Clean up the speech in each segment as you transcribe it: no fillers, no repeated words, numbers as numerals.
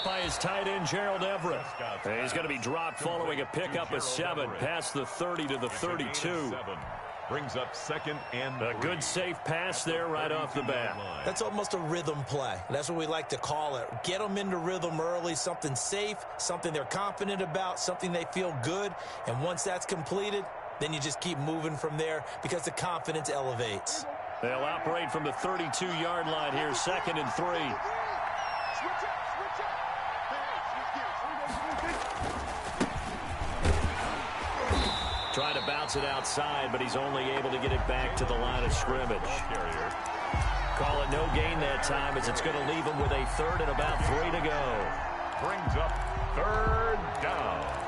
up by his tight end, Gerald Everett. And he's going to be dropped following a pickup of 7 past the 30 to the 32. Brings up 2nd and 3. A good safe pass there right off the bat. That's almost a rhythm play. That's what we like to call it. Get them into rhythm early, something safe, something they're confident about, something they feel good. And once that's completed, then you just keep moving from there because the confidence elevates. They'll operate from the 32-yard line here, 2nd and 3. Trying to bounce it outside, but he's only able to get it back to the line of scrimmage. Call it no gain that time, as it's going to leave him with a 3rd and about 3 to go. Brings up 3rd down.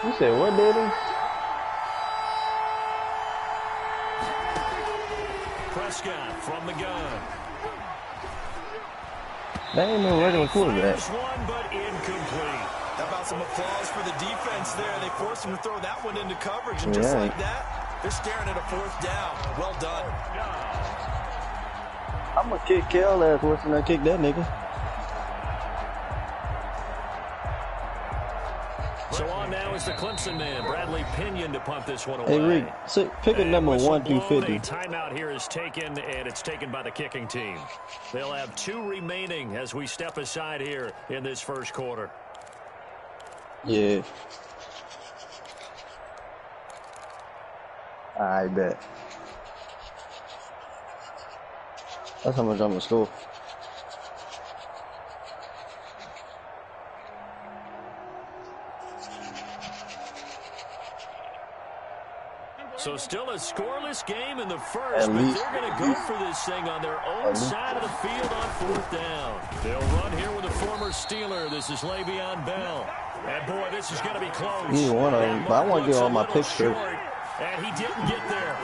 You said what, Daddy? Prescott from the gun. That ain't no regular quarterback. One, but incomplete. How about some applause for the defense there? They forced him to throw that one into coverage, and just like that, they're staring at a 4th down. Well done. I'm gonna kick Kel ass worse than I kick that nigga. So on now is the Clemson man, Bradley Pinion, to punt this one away. Hey, Rick, pick a number 1 through 50. A timeout here is taken, and it's taken by the kicking team. They'll have 2 remaining as we step aside here in this first quarter. Yeah. I bet. That's how much I'm gonna score. So still a scoreless game in the first, but they're going to go for this thing on their own side of the field on 4th down. They'll run here with a former Steeler. This is Le'Veon Bell. And, boy, this is going to be close. Either one of them, but I want to get all my picks first. And he didn't get there.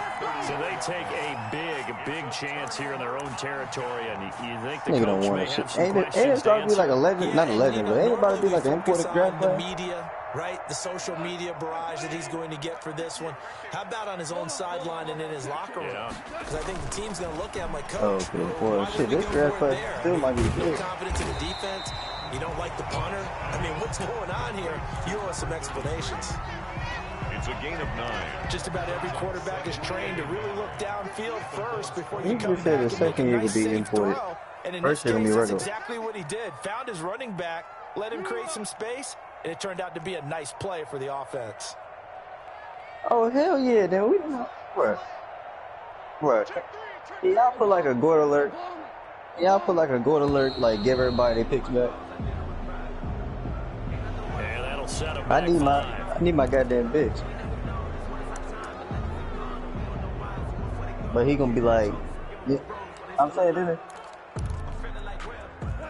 So they take a big chance here in their own territory. And you think the coach may have some questions. Ain't it starting to be like a legend? Not a legend, but ain't it about to be like an imported draft player? The media, right? The social media barrage that he's going to get for this one. How about on his own sideline and in his locker room? Because I think the team's going to look at him like, coach, well, shit, this draft player still might be good. Confidence in the defense. You don't like the punter. I mean, what's going on here? You owe us some explanations. It's a gain of 9. Just about every quarterback is trained to really look downfield first before you come back the second year would be imported. And in First this year case, be that's regular. exactly what he did. Found his running back, let him create some space, and it turned out to be a nice play for the offense. Oh, hell yeah, then we don't. Bruh. Y'all put like a Gord alert. Y'all put like a Gord alert, like give everybody their picks back. And that'll set him I need my goddamn picks. But he gonna be like, yeah, I'm saying, didn't it?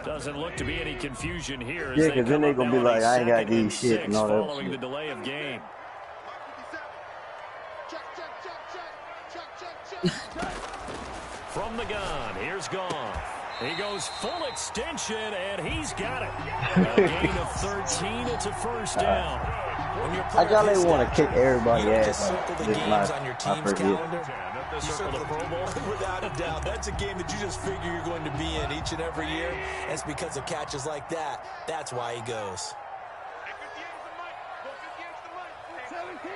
Doesn't look to be any confusion here. Yeah, because then they gonna be like, I ain't got these shit and all that following shit. the delay of game. From the gun, here's Goff. He goes full extension, and he's got it. A gain of 13, it's a 1st down. I y'all ain't want to kick everybody ass. Circle the games on your team's calendar. You circle the Pro Bowl? Without a doubt. That's a game that you just figure you're going to be in each and every year. And it's because of catches like that. That's why he goes. 17.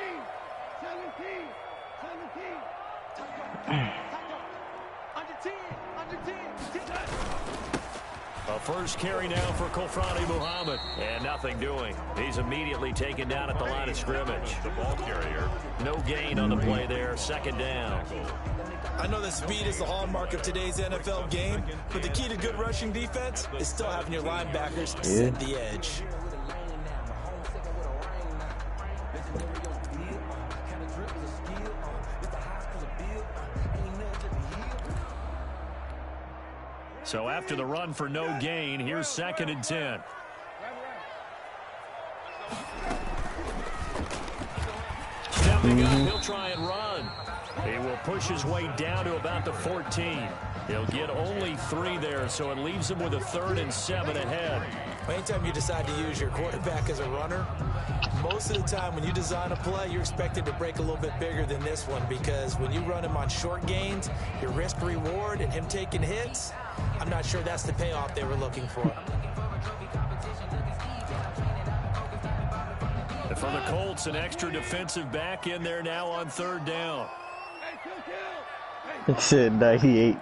A first carry now for Kofrani Muhammad. And nothing doing. He's immediately taken down at the line of scrimmage. The ball carrier. No gain on the play there. 2nd down. I know that speed is the hallmark of today's NFL game, but the key to good rushing defense is still having your linebackers set the edge. So after the run for no gain, here's 2nd and 10. Stepping up, he'll try and run. He will push his way down to about the 14. He'll get only 3 there, so it leaves him with a 3rd and 7 ahead. Anytime you decide to use your quarterback as a runner, most of the time when you design a play, you're expected to break a little bit bigger than this one, because when you run him on short gains, your risk-reward and him taking hits, I'm not sure that's the payoff they were looking for. For the Colts, an extra defensive back in there now on 3rd down. He said 98.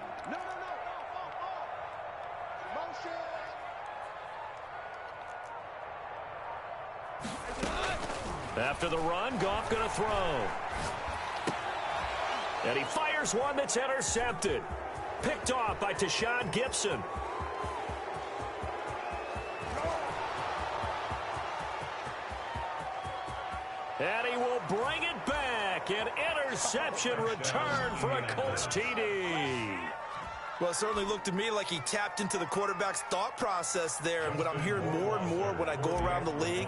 After the run, Goff going to throw. And he fires one that's intercepted. Picked off by Tashawn Gibson. And he will bring it back. An interception return for a Colts TD. Well, it certainly looked to me like he tapped into the quarterback's thought process there. And what I'm hearing more and more when I go around the league,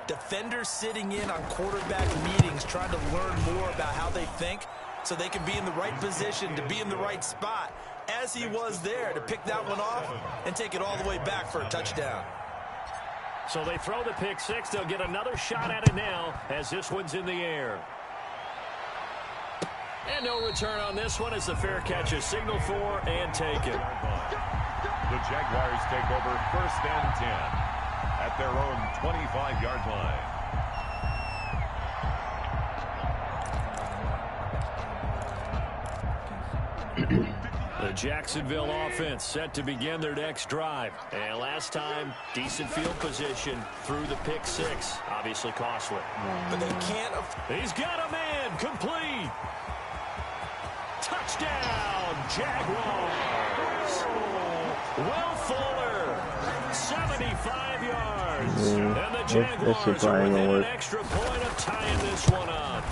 defenders sitting in on quarterback meetings trying to learn more about how they think so they can be in the right position to be in the right spot, as he was there to pick that one off and take it all the way back for a touchdown. So they throw the pick 6. They'll get another shot at it now as this one's in the air. And no return on this one as the fair catch is signaled for and taken. The Jaguars take over 1st and 10 at their own 25-yard line. The Jacksonville offense set to begin their next drive. And last time, decent field position through the pick 6. Obviously costly. But they can't. He's got a man. Complete. Touchdown, Jaguars. Will Fuller, 75 yards. And the Jaguars are within an extra point of tying this one up.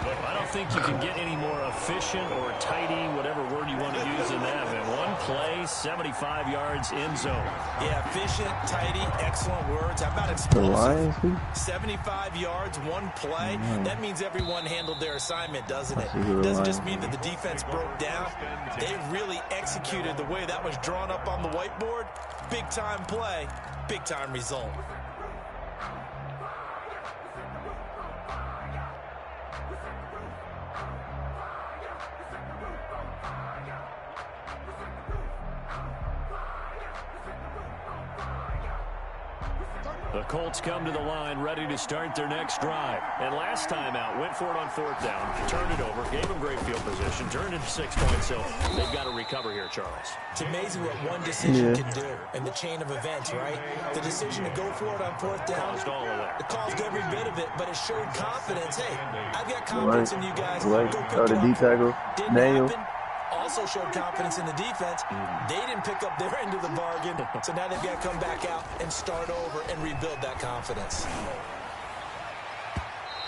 I don't think you can get any more efficient or tidy, whatever word you want to use in that. Man, one play, 75 yards in zone. Yeah, efficient, tidy, excellent words. How about explosive? 75 yards, one play. That means everyone handled their assignment, doesn't it? It doesn't just mean that the defense broke down. They really executed the way that was drawn up on the whiteboard. Big-time play, big-time result. The Colts come to the line ready to start their next drive. And last time out, went for it on 4th down, turned it over, gave them great field position, turned it to 6 points, so they've got to recover here, Charles. It's amazing what one decision can do in the chain of events, right? The decision to go for it on 4th down, caused all of that. It caused every bit of it, but it showed confidence. Hey, I've got confidence in you guys. Go pick the it D up. tackle. Didn't happen. Also showed confidence in the defense. They didn't pick up their end of the bargain, so now they've got to come back out and start over and rebuild that confidence.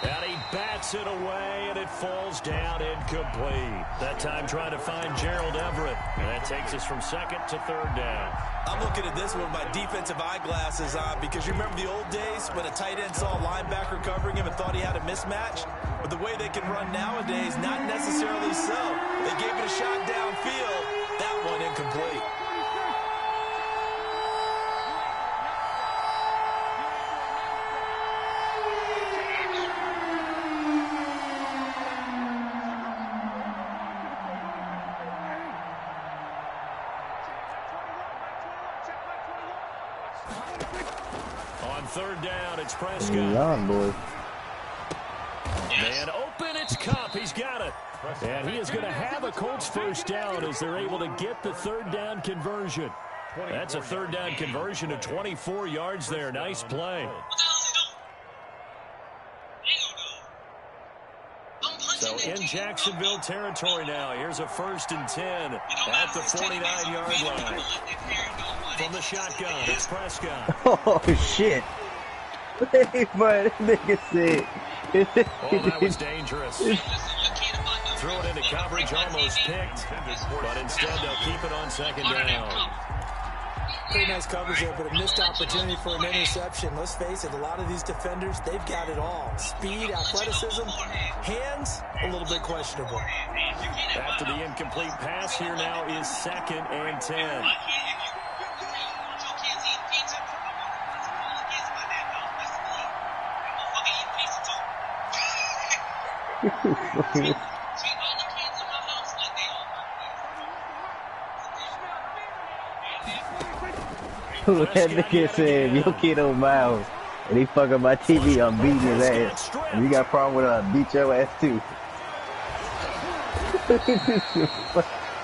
And he bats it away, and it falls down incomplete. That time trying to find Gerald Everett. And that takes us from 2nd to 3rd down. I'm looking at this one with my defensive eyeglasses on, because you remember the old days when a tight end saw a linebacker covering him and thought he had a mismatch? But the way they can run nowadays, not necessarily so. They gave it a shot downfield. That one incomplete. On 3rd down, it's Prescott. Young boy. Man open, it's Cup. He's got it. And he is going to have a Colts 1st down as they're able to get the 3rd down conversion. That's a 3rd down conversion of 24 yards there. Nice play. So in Jacksonville territory now. Here's a 1st and 10 at the 49-yard line. From the shotgun, it's Prescott. Oh, shit. Hey, man, that nigga said. Oh, that was dangerous. Threw it into coverage, almost picked. But instead, they'll keep it on 2nd down. Pretty nice coverage there, but a missed opportunity for an interception. Let's face it, a lot of these defenders, they've got it all. Speed, athleticism, hands, a little bit questionable. After the incomplete pass, here now is 2nd and 10. That nigga said, your kid on miles, and he fucking my TV, I'm beating his ass. And you got a problem with beat your ass too.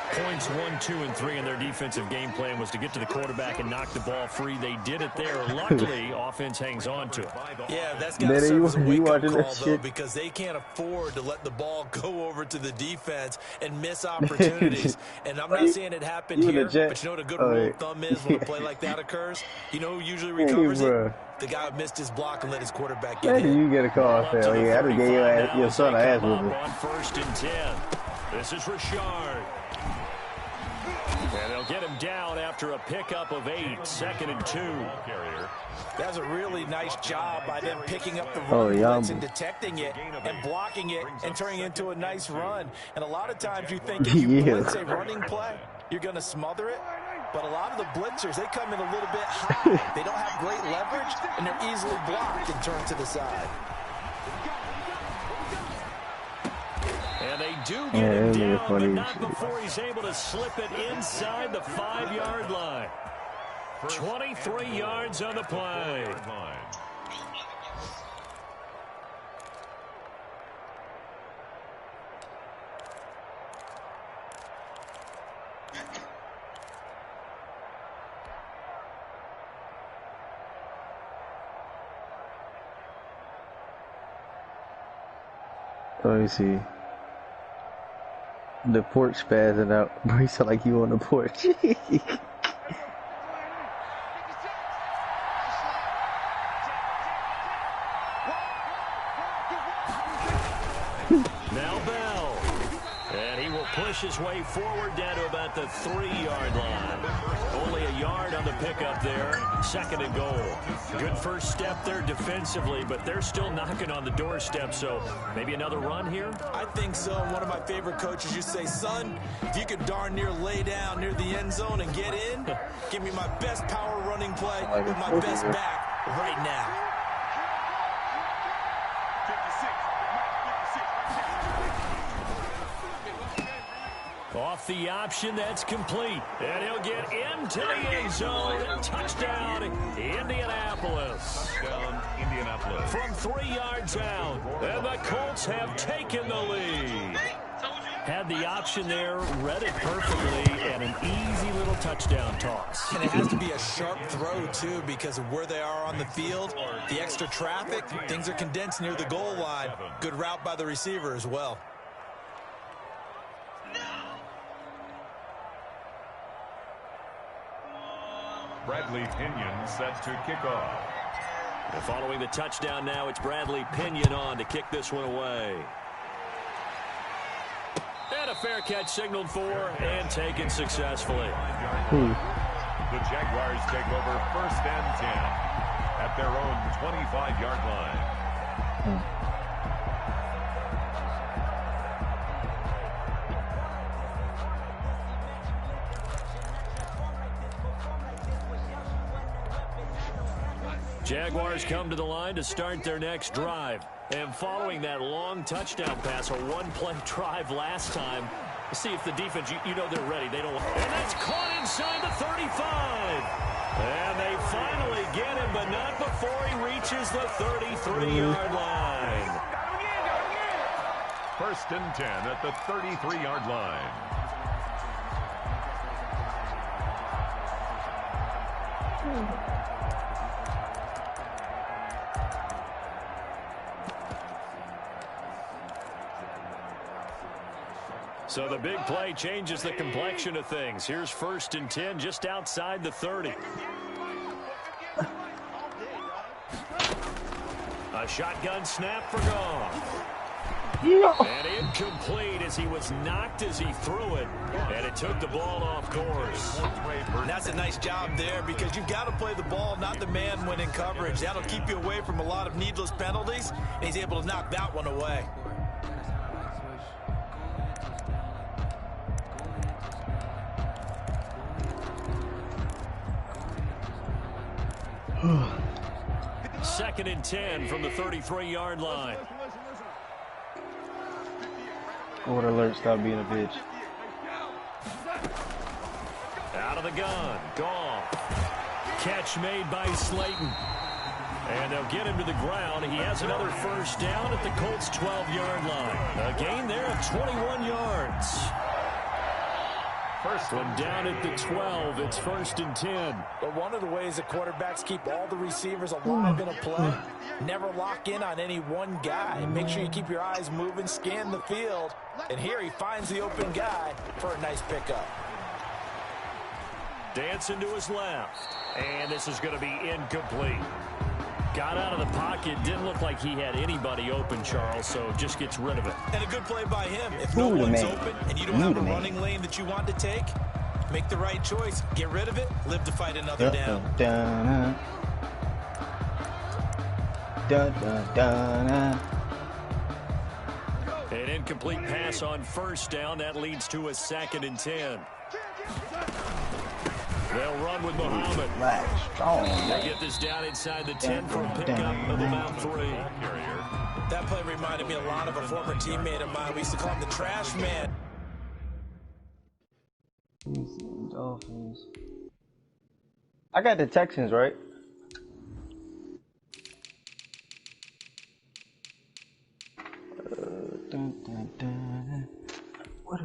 Points 1, 2, and 3 in their defensive game plan was to get to the quarterback and knock the ball free. They did it there. Luckily, offense hangs on to it. Yeah, that's got to serve as a wake-up call, though, because they can't afford to let the ball go over to the defense and miss opportunities. And I'm not saying it happened here, but you know what a good rule of thumb is when a play like that occurs? You know who usually recovers it? The guy who missed his block and let his quarterback get hit. You get a call, hell yeah. I just gave your son an ass whooping. On 1st and 10. This is Richard. And they'll get him down after a pickup of 8, 2nd and 2. That's a really nice job by them picking up the run blitz and detecting it and blocking it and turning it into a nice run. And a lot of times you think if you blitz a running play, you're going to smother it. But a lot of the blitzers, they come in a little bit high. They don't have great leverage, and they're easily blocked and turned to the side. And they do get him down, but not before he's able to slip it inside the 5-yard line. 23 yards on the play. Let me see. The porch spazzing out. You sound like you on the porch. Now Bell. And he will push his way forward down to about the 3-yard line. Only a yard on the pickup there. 2nd and goal. Good first step there defensively, but they're still knocking on the doorstep, so maybe another run here? I think so. One of my favorite coaches used to say, son, if you could darn near lay down near the end zone and get in, give me my best power running play with my best back right now. Off the option, that's complete. And he'll get into the end zone. Touchdown, Indianapolis. Touchdown, Indianapolis. From 3 yards out, and the Colts have taken the lead. Had the option there, read it perfectly, and an easy little touchdown toss. And it has to be a sharp throw, too, because of where they are on the field. The extra traffic, things are condensed near the goal line. Good route by the receiver as well. Bradley Pinion set to kick off. And following the touchdown now, it's Bradley Pinion on to kick this one away. And a fair catch signaled for and taken successfully. The Jaguars take over 1st and 10 at their own 25-yard line. Jaguars come to the line to start their next drive. And following that long touchdown pass, a one-play drive last time, let's see if the defense, you know they're ready. They don't. And that's caught inside the 35. And they finally get him, but not before he reaches the 33-yard line. 1st and 10 at the 33-yard line. So the big play changes the complexion of things. Here's 1st and 10 just outside the 30. A shotgun snap for Goff. And incomplete as he was knocked as he threw it. And it took the ball off course. And that's a nice job there because you've got to play the ball, not the man when in coverage. That'll keep you away from a lot of needless penalties. And he's able to knock that one away. Second and 10 from the 33-yard line. What alert, stop being a bitch. Out of the gun, Goff. Catch made by Slayton. And they'll get him to the ground. He has another first down at the Colts' 12-yard line. A gain there of 21 yards. First one down at the 12. It's first and 10. But one of the ways that quarterbacks keep all the receivers alive in a play, never lock in on any one guy. Make sure you keep your eyes moving, scan the field. And here he finds the open guy for a nice pickup. Dancing to his left. And this is going to be incomplete. Got out of the pocket. Didn't look like he had anybody open, Charles, so just gets rid of it. And a good play by him. If no one's open and you don't have a running lane that you want to take, make the right choice. Get rid of it. Live to fight another down. An incomplete pass on first down. That leads to a second and 10. They'll run with Muhammad. They get this down inside the 10 for a pickup of about 3. That play reminded me a lot of a former teammate of mine. We used to call him the trash man. Dolphins. I got the Texans, right? What?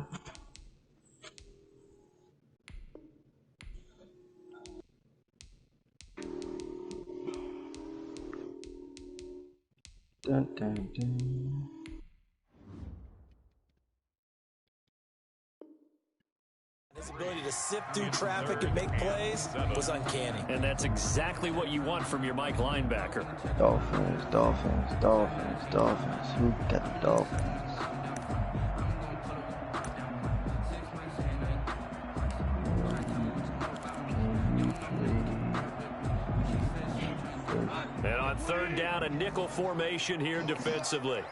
Dun, dun, dun. His ability to sift through traffic and make plays was uncanny. And that's exactly what you want from your Mike linebacker. Dolphins, Dolphins, Dolphins, Dolphins. Who got the Dolphins? And on third down, a nickel formation here defensively.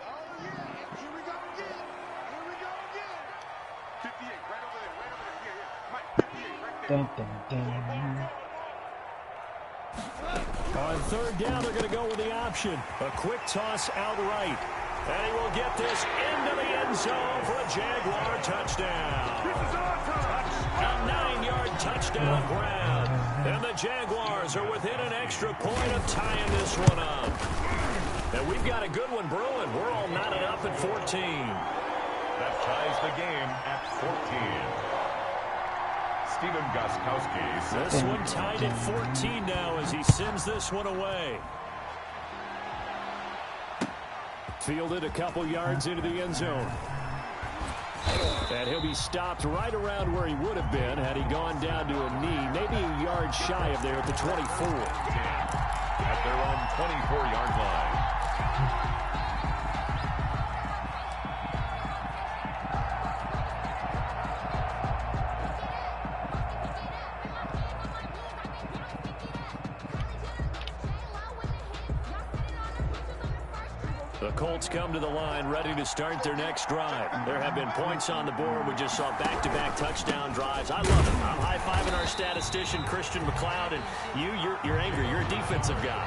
Dun, dun, dun. On third down, they're going to go with the option. A quick toss outright. And he will get this into the end zone for a Jaguar touchdown. A 9-yard touchdown grab. And the Jaguars are within an extra point of tying this one up. And we've got a good one brewing. We're all knotted up at 14. That ties the game at 14. Stephen Gostkowski. This one tied at 14 now as he sends this one away. Fielded a couple yards into the end zone. And he'll be stopped right around where he would have been had he gone down to a knee, maybe a yard shy of there at the 24. At their own 24-yard line. The Colts come to the line ready to start their next drive. There have been points on the board. We just saw back-to-back touchdown drives. I love it. I'm high-fiving our statistician, Christian McLeod, and you're angry. You're a defensive guy.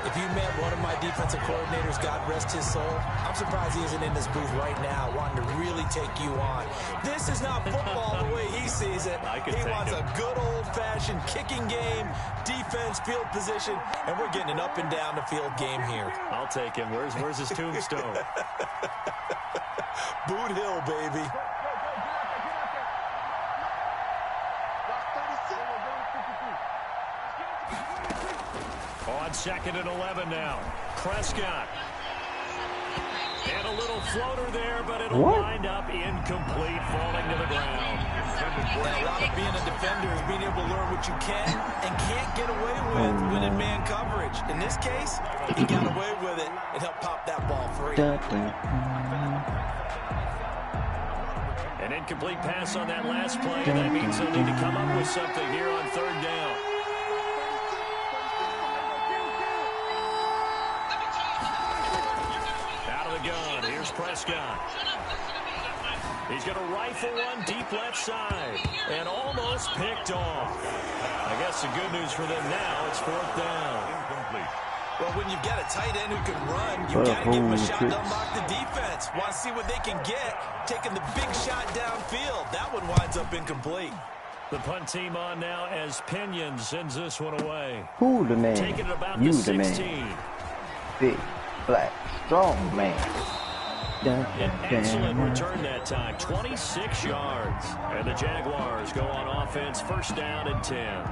If you met one of my defensive coordinators, God rest his soul, I'm surprised he isn't in this booth right now wanting to really take you on. This is not football the way he sees it. He wants a good old-fashioned kicking game, defense, field position, and we're getting an up and down the field game here. I'll take him. Where's his tombstone? Boot Hill, baby. On second and 11 now. Prescott. And a little floater there, but it'll wind up incomplete, falling to the ground. And a lot of being a defender is being able to learn what you can and can't get away with when in man coverage. In this case, he got away with it and helped pop that ball free. An incomplete pass on that last play, and that means they'll need to come up with something here on third down. Out of the gun, here's Prescott. He's going to rifle one deep left side, and almost picked off. I guess the good news for them now, it's fourth down. Incomplete. Well, when you've got a tight end who can run, you've got to give him a shot to unlock the defense. Want to see what they can get, taking the big shot downfield. That one winds up incomplete. The punt team on now as Pinion sends this one away. Who the man? Taking it about You the the 16. man. Big, black, strong man. An excellent return that time, 26 yards. And the Jaguars go on offense, first down and 10.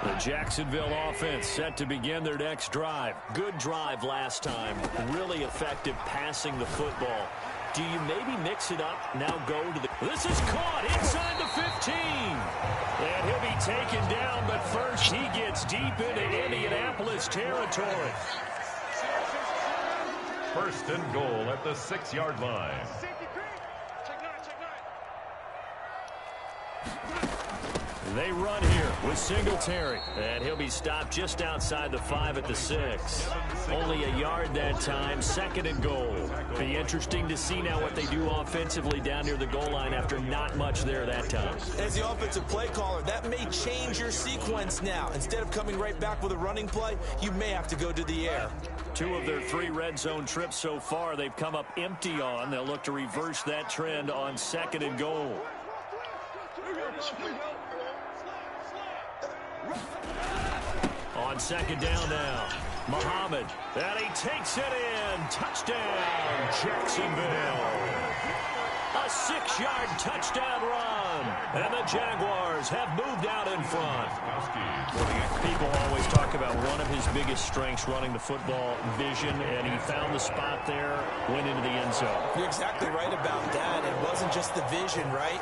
The Jacksonville offense set to begin their next drive. Good drive last time. Really effective passing the football. Do you maybe mix it up, now go to the... This is caught inside the 15. And he'll be taken down, but first he gets deep into Indianapolis territory. First and goal at the 6-yard line. They run here with Singletary, and he'll be stopped just outside the 5 at the 6. Only a yard that time, second and goal. Be interesting to see now what they do offensively down near the goal line after not much there that time. As the offensive play caller, that may change your sequence now. Instead of coming right back with a running play, you may have to go to the air. 2 of their 3 red zone trips so far, they've come up empty on. They'll look to reverse that trend on second and goal. On second down now, Muhammad, and he takes it in. Touchdown, Jacksonville. A 6-yard touchdown run, and the Jaguars have moved out in front. People always talk about one of his biggest strengths running the football, vision, and he found the spot there, went into the end zone. You're exactly right about that. It wasn't just the vision, right?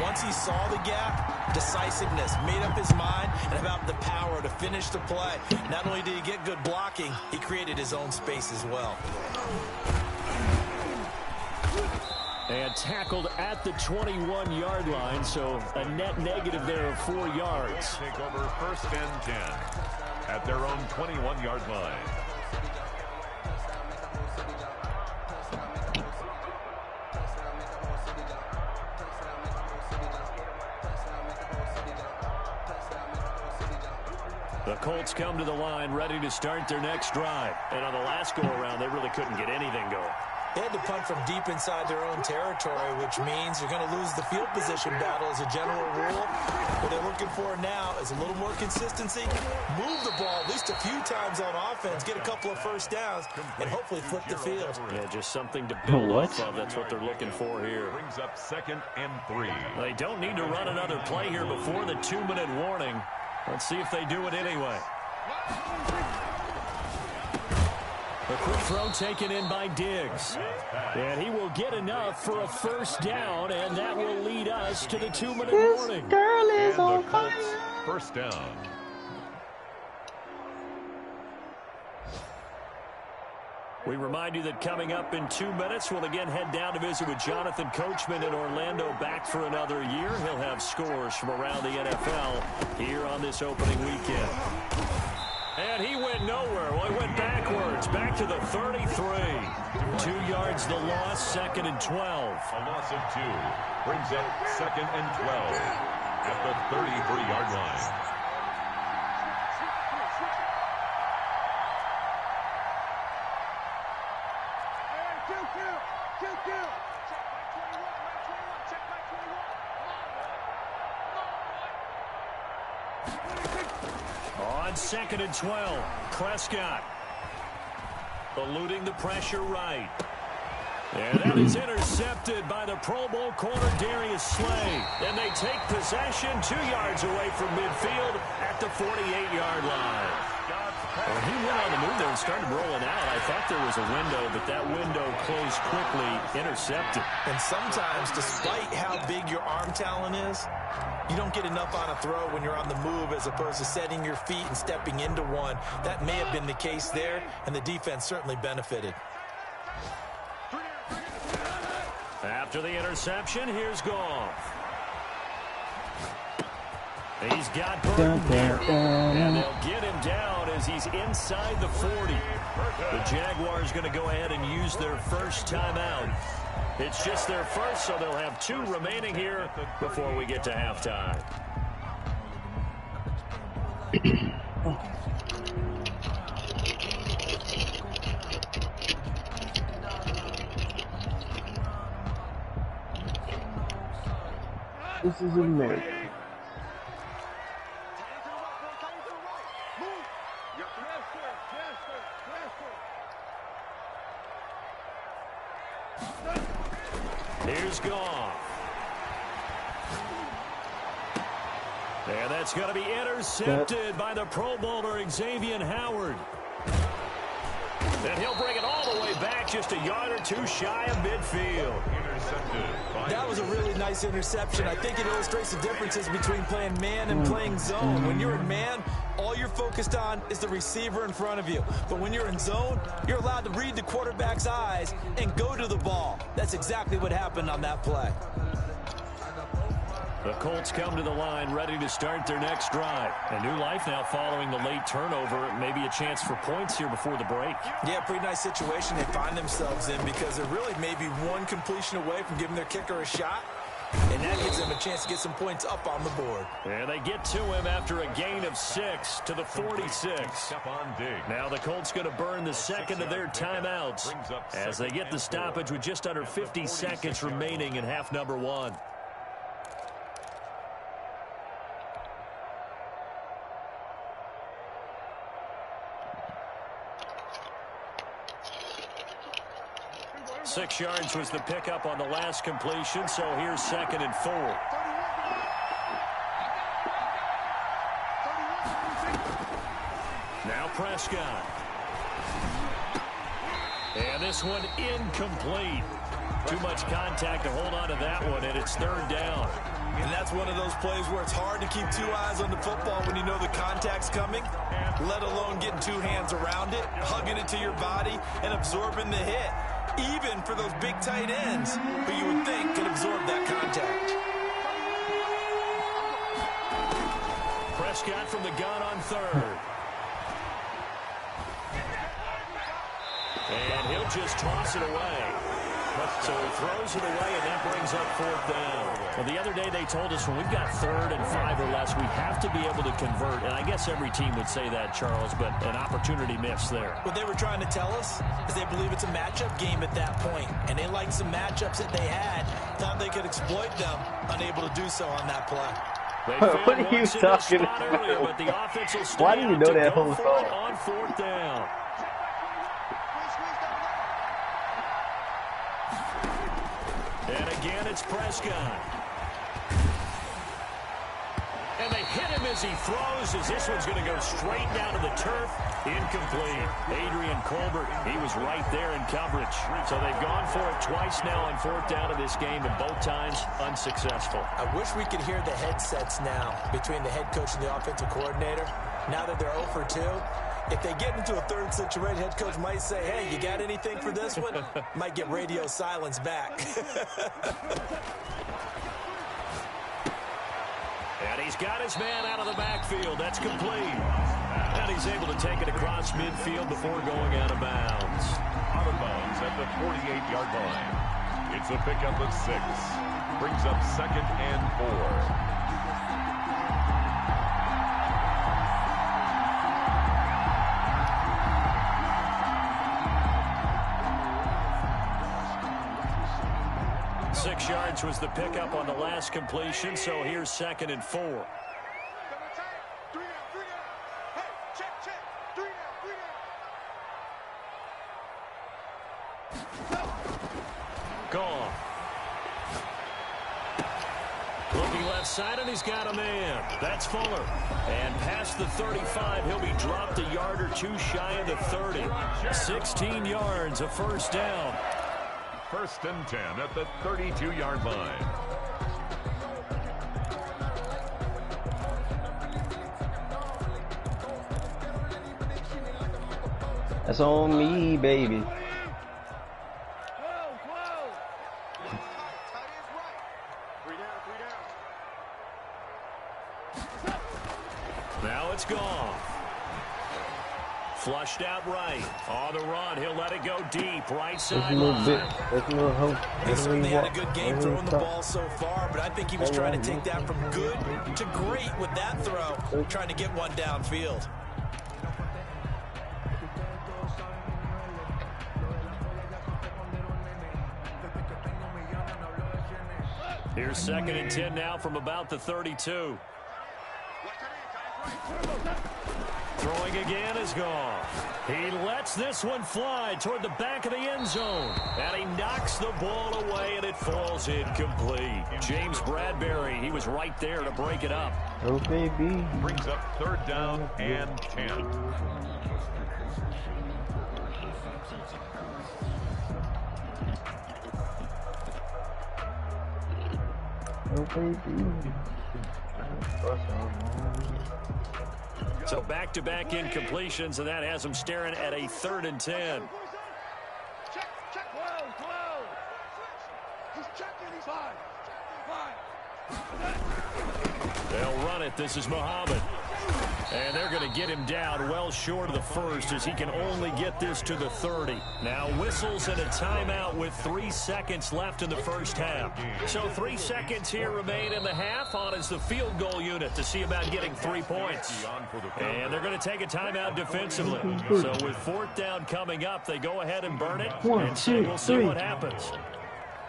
Once he saw the gap, decisiveness, made up his mind, and about the power to finish the play. Not only did he get good blocking, he created his own space as well. And tackled at the 21-yard line, so a net negative there of 4 yards. Take over first and 10 at their own 21-yard line. The Colts come to the line ready to start their next drive. And on the last go-around, they really couldn't get anything going. They had to punt from deep inside their own territory, which means you're going to lose the field position battle as a general rule. What they're looking for now is a little more consistency, move the ball at least a few times on offense, get a couple of first downs, and hopefully flip the field. Yeah, just something to build off of. That's what they're looking for here. Brings up second and 3. They don't need to run another play here before the 2-minute warning. Let's see if they do it anyway. A quick throw taken in by Diggs. And he will get enough for a first down, and that will lead us to the 2-minute warning. Girl is And on the fire. Colts first down. We remind you that coming up in 2 minutes, we'll again head down to visit with Jonathan Coachman in Orlando, back for another year. He'll have scores from around the NFL here on this opening weekend. And he went nowhere. Well, he went backwards, back to the 33. 2 yards the loss, second and 12. A loss of 2 brings up second and 12 at the 33-yard line. On second and 12, Prescott eluding the pressure right. And that is intercepted by the Pro Bowl corner Darius Slay. And they take possession 2 yards away from midfield at the 48-yard line. Scott Well, he went on the move there and started rolling out. I thought there was a window, but that window closed quickly, intercepted. And sometimes, despite how big your arm talent is, you don't get enough on a throw when you're on the move as opposed to setting your feet and stepping into one. That may have been the case there, and the defense certainly benefited. After the interception, here's Goff. He's got Burton here, and they'll get him down as he's inside the 40. The Jaguars going to go ahead and use their first timeout. It's just their first, so they'll have 2 remaining here before we get to halftime. This is America. Here's Goff. And that's going to be intercepted by the Pro Bowler Xavier Howard. And he'll bring it all the way back just a yard or 2 shy of midfield. That was a really nice interception. I think it illustrates the differences between playing man and playing zone. When you're in man, all you're focused on is the receiver in front of you. But when you're in zone, you're allowed to read the quarterback's eyes and go to the ball. That's exactly what happened on that play. The Colts come to the line ready to start their next drive. A new life now following the late turnover. Maybe a chance for points here before the break. Yeah, pretty nice situation they find themselves in because they're really maybe one completion away from giving their kicker a shot. And that gives them a chance to get some points up on the board. And they get to him after a gain of 6 to the 46. Now the Colts going to burn the second of their timeouts as they get the stoppage with just under 50 seconds remaining in half number 1. Six yards was the pickup on the last completion, so here's 2nd and 4. Now Prescott. And this one incomplete. Too much contact to hold on to that one, and it's 3rd down. And that's one of those plays where it's hard to keep 2 eyes on the football when you know the contact's coming, let alone getting 2 hands around it, hugging it to your body, and absorbing the hit. Even for those big tight ends, who you would think could absorb that contact. Prescott from the gun on 3rd. And he'll just toss it away. So he throws it away, and that brings up 4th down. Well, the other day they told us when we've got 3rd and 5 or less, we have to be able to convert. And I guess every team would say that, Charles, but an opportunity missed there. What they were trying to tell us is they believe it's a matchup game at that point. And they liked some matchups that they had, thought they could exploit them, unable to do so on that play. What are you talking about? Earlier, but the offense will stay Why do you know that whole song? On 4th down. And again, it's Prescott. And they hit him as he throws, as this one's going to go straight down to the turf. Incomplete. Adrian Colbert, he was right there in coverage. So they've gone for it twice now on 4th down of this game, and both times unsuccessful. I wish we could hear the headsets now between the head coach and the offensive coordinator. Now that they're 0 for 2, if they get into a 3rd situation, head coach might say, hey, you got anything for this one? Might get radio silence back. And he's got his man out of the backfield. That's complete. And he's able to take it across midfield before going out of bounds. Out of bounds at the 48-yard line. It's a pickup of 6. Brings up 2nd and 4. Six yards was the pickup on the last completion, so here's 2nd and 4. Goff. Looking left outside, and he's got a man. That's Fuller. And past the 35, he'll be dropped a yard or two shy of the 30. 16 yards, a first down. 1st and 10 at the 32-yard line. That's on me, baby. Now it's gone. Flushed out right. On the run, he'll let it go deep. Right side line. He certainly had a good game throwing the ball so far, but I think he was trying to take that from good to great with that throw, trying to get one downfield. Here's 2nd and 10 now from about the 32. Throwing again is gone. He lets this one fly toward the back of the end zone. And he knocks the ball away, and it falls incomplete. James Bradbury, he was right there to break it up. Oh, baby. Brings up 3rd down and 10. Oh, baby. So back-to-back incompletions, and that has him staring at a 3rd and 10. Check. Whoa. He's checking. He's fine. They'll run it. This is Muhammad. And they're going to get him down well short of the 1st as he can only get this to the 30. Now whistles and a timeout with 3 seconds left in the 1st half. So 3 seconds here remain in the half. On is the field goal unit to see about getting 3 points. And they're going to take a timeout defensively. So with 4th down coming up, they go ahead and burn it. And so we'll see what happens.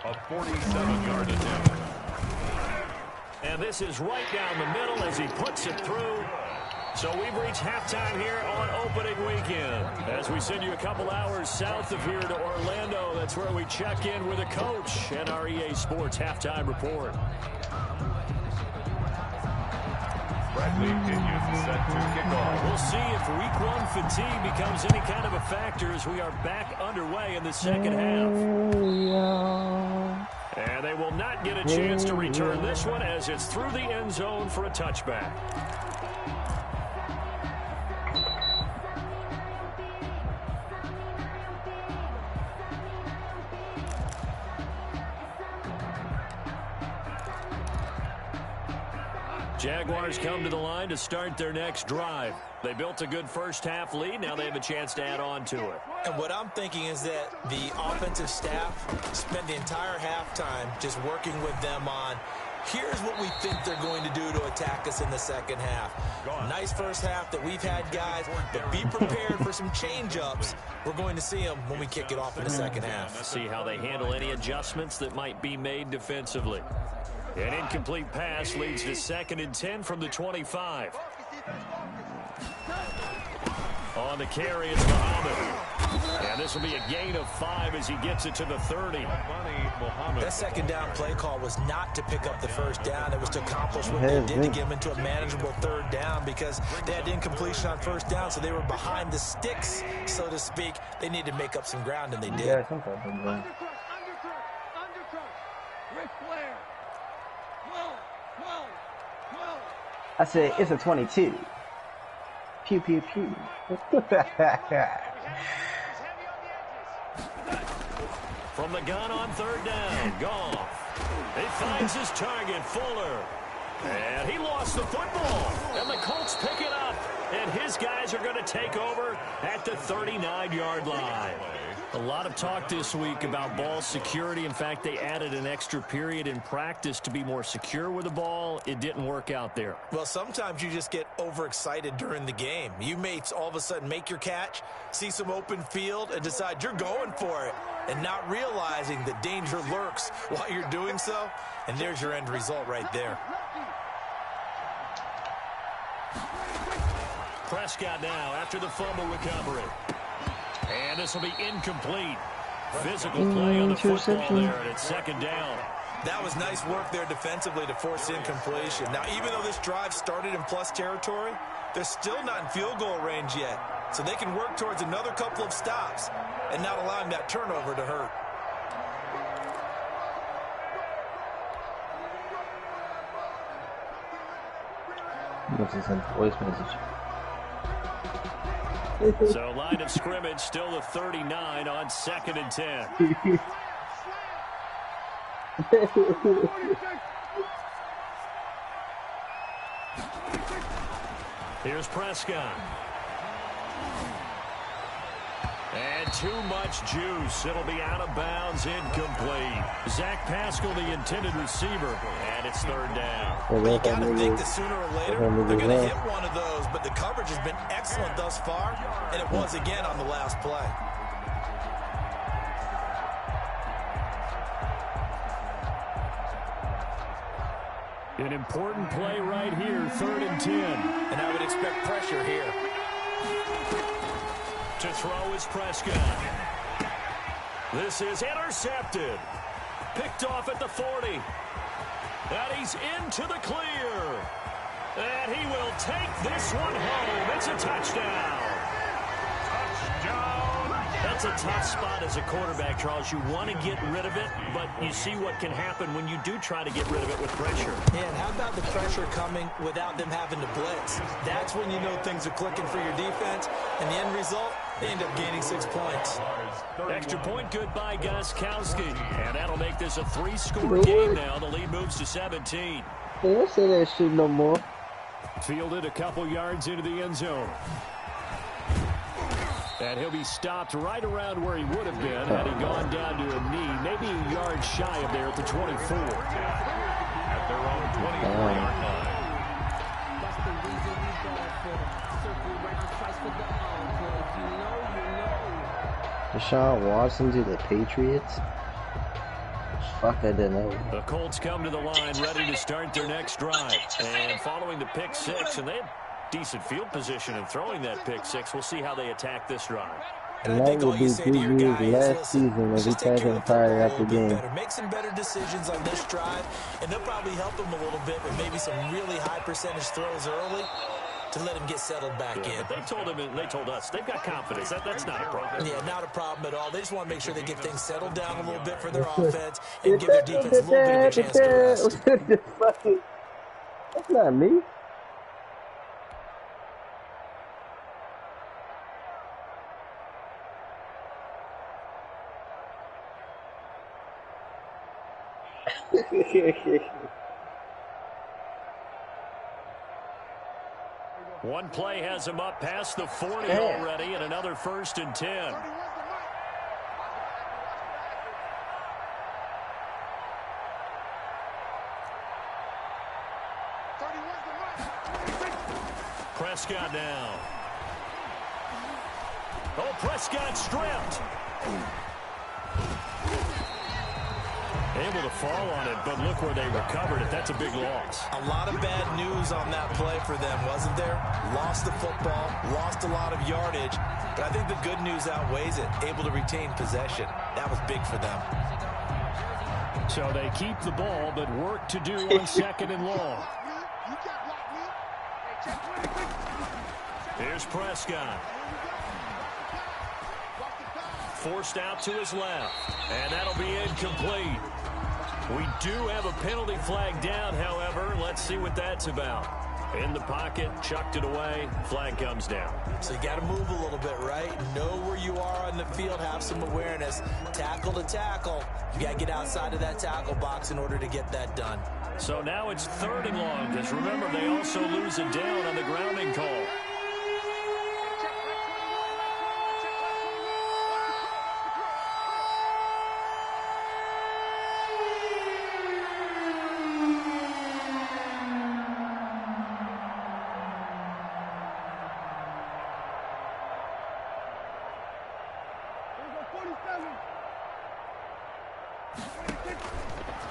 A 47-yard attempt. And this is right down the middle as he puts it through. So we've reached halftime here on opening weekend. As we send you a couple hours south of here to Orlando, that's where we check in with a coach and our EA Sports halftime report. Bradley is set to kick off. We'll see if week 1 fatigue becomes any kind of a factor as we are back underway in the 2nd half. And they will not get a chance to return this one as it's through the end zone for a touchback. Jaguars come to the line to start their next drive. They built a good 1st half lead. Now they have a chance to add on to it. And what I'm thinking is that the offensive staff spent the entire halftime just working with them on, here's what we think they're going to do to attack us in the 2nd half. Nice 1st half that we've had, guys, but be prepared for some change-ups. We're going to see them when we kick it off in the 2nd half. See how they handle any adjustments that might be made defensively. An incomplete pass leads to 2nd and 10 from the 25. On the carry, it's Muhammad. And this will be a gain of 5 as he gets it to the 30. That 2nd down play call was not to pick up the 1st down. It was to accomplish what they did to get him into a manageable 3rd down because they had incompletion on 1st down, so they were behind the sticks, so to speak. They needed to make up some ground, and they did. Yeah, sometimes. Undercut. Ric Flair. Whoa. I said it's a 22. Pew, pew, pew. From the gun on 3rd down, Goff. He finds his target, Fuller. And he lost the football. And the Colts pick it up. And his guys are going to take over at the 39-yard line. A lot of talk this week about ball security. In fact, they added an extra period in practice to be more secure with the ball. It didn't work out there. Well, sometimes you just get overexcited during the game. You may all of a sudden make your catch, see some open field, and decide you're going for it, and not realizing that danger lurks while you're doing so. And there's your end result right there. Prescott now after the fumble recovery. And this will be incomplete. Physical play on the football there, and it's 2nd down. That was nice work there defensively to force incompletion. Now, even though this drive started in plus territory, they're still not in field goal range yet. So they can work towards another couple of stops and not allowing that turnover to hurt. Voice message. So line of scrimmage still the 39 on 2nd and 10. Here's Prescott. And too much juice. It'll be out of bounds, incomplete. Zach Pascal, the intended receiver, and it's 3rd down. Well, you got to think that sooner or later they're going to hit one of those, but the coverage has been excellent thus far, and it was again on the last play. An important play right here, 3rd and 10. And I would expect pressure here. To throw is Prescott. This is intercepted. Picked off at the 40. And he's into the clear. And he will take this one home. It's a touchdown. Touchdown. That's a tough spot as a quarterback, Charles. You want to get rid of it, but you see what can happen when you do try to get rid of it with pressure. Yeah, and how about the pressure coming without them having to blitz? That's when you know things are clicking for your defense, and the end result, they end up gaining 6 points. Extra point good by Gostkowski, and that'll make this a 3-score game now. The lead moves to 17. They don't say that shit no more. Fielded a couple yards into the end zone. And he'll be stopped right around where he would have been had he gone down to a knee, maybe a yard shy of there at the 24. At their own 24-yard line. That's the reason we go for the circle around twice for the Deshaun Watson to the Patriots? Fuck, I didn't know. The Colts come to the line ready to start their next drive. And following the pick 6, and they had decent field position in throwing that pick 6. We'll see how they attack this drive. And that would be 3 years last season if he tried to retire after game. Make some better decisions on this drive, and they'll probably help him a little bit with maybe some really high percentage throws early to let him get settled back in. But they told him, and they told us, they've got confidence. That's not a problem. Yeah, not a problem at all. They just want to make sure they get things settled down a little bit for their offense and give their defense a little bit of a chance to rest. That's not me. One play has him up past the 40 already, and another 1st and 10. Prescott now. Oh, Prescott stripped. Able to fall on it, but look where they recovered it. That's a big loss. A lot of bad news on that play for them, wasn't there? Lost the football, lost a lot of yardage, but I think the good news outweighs it. Able to retain possession. That was big for them. So they keep the ball, but work to do on 2nd and long. Here's Prescott. Forced out to his left, and that'll be incomplete. We do have a penalty flag down, however. Let's see what that's about. In the pocket, chucked it away, flag comes down. So you got to move a little bit, right? Know where you are on the field, have some awareness. Tackle to tackle. You got to get outside of that tackle box in order to get that done. So now it's 3rd and long, because remember, they also lose it down on the grounding call.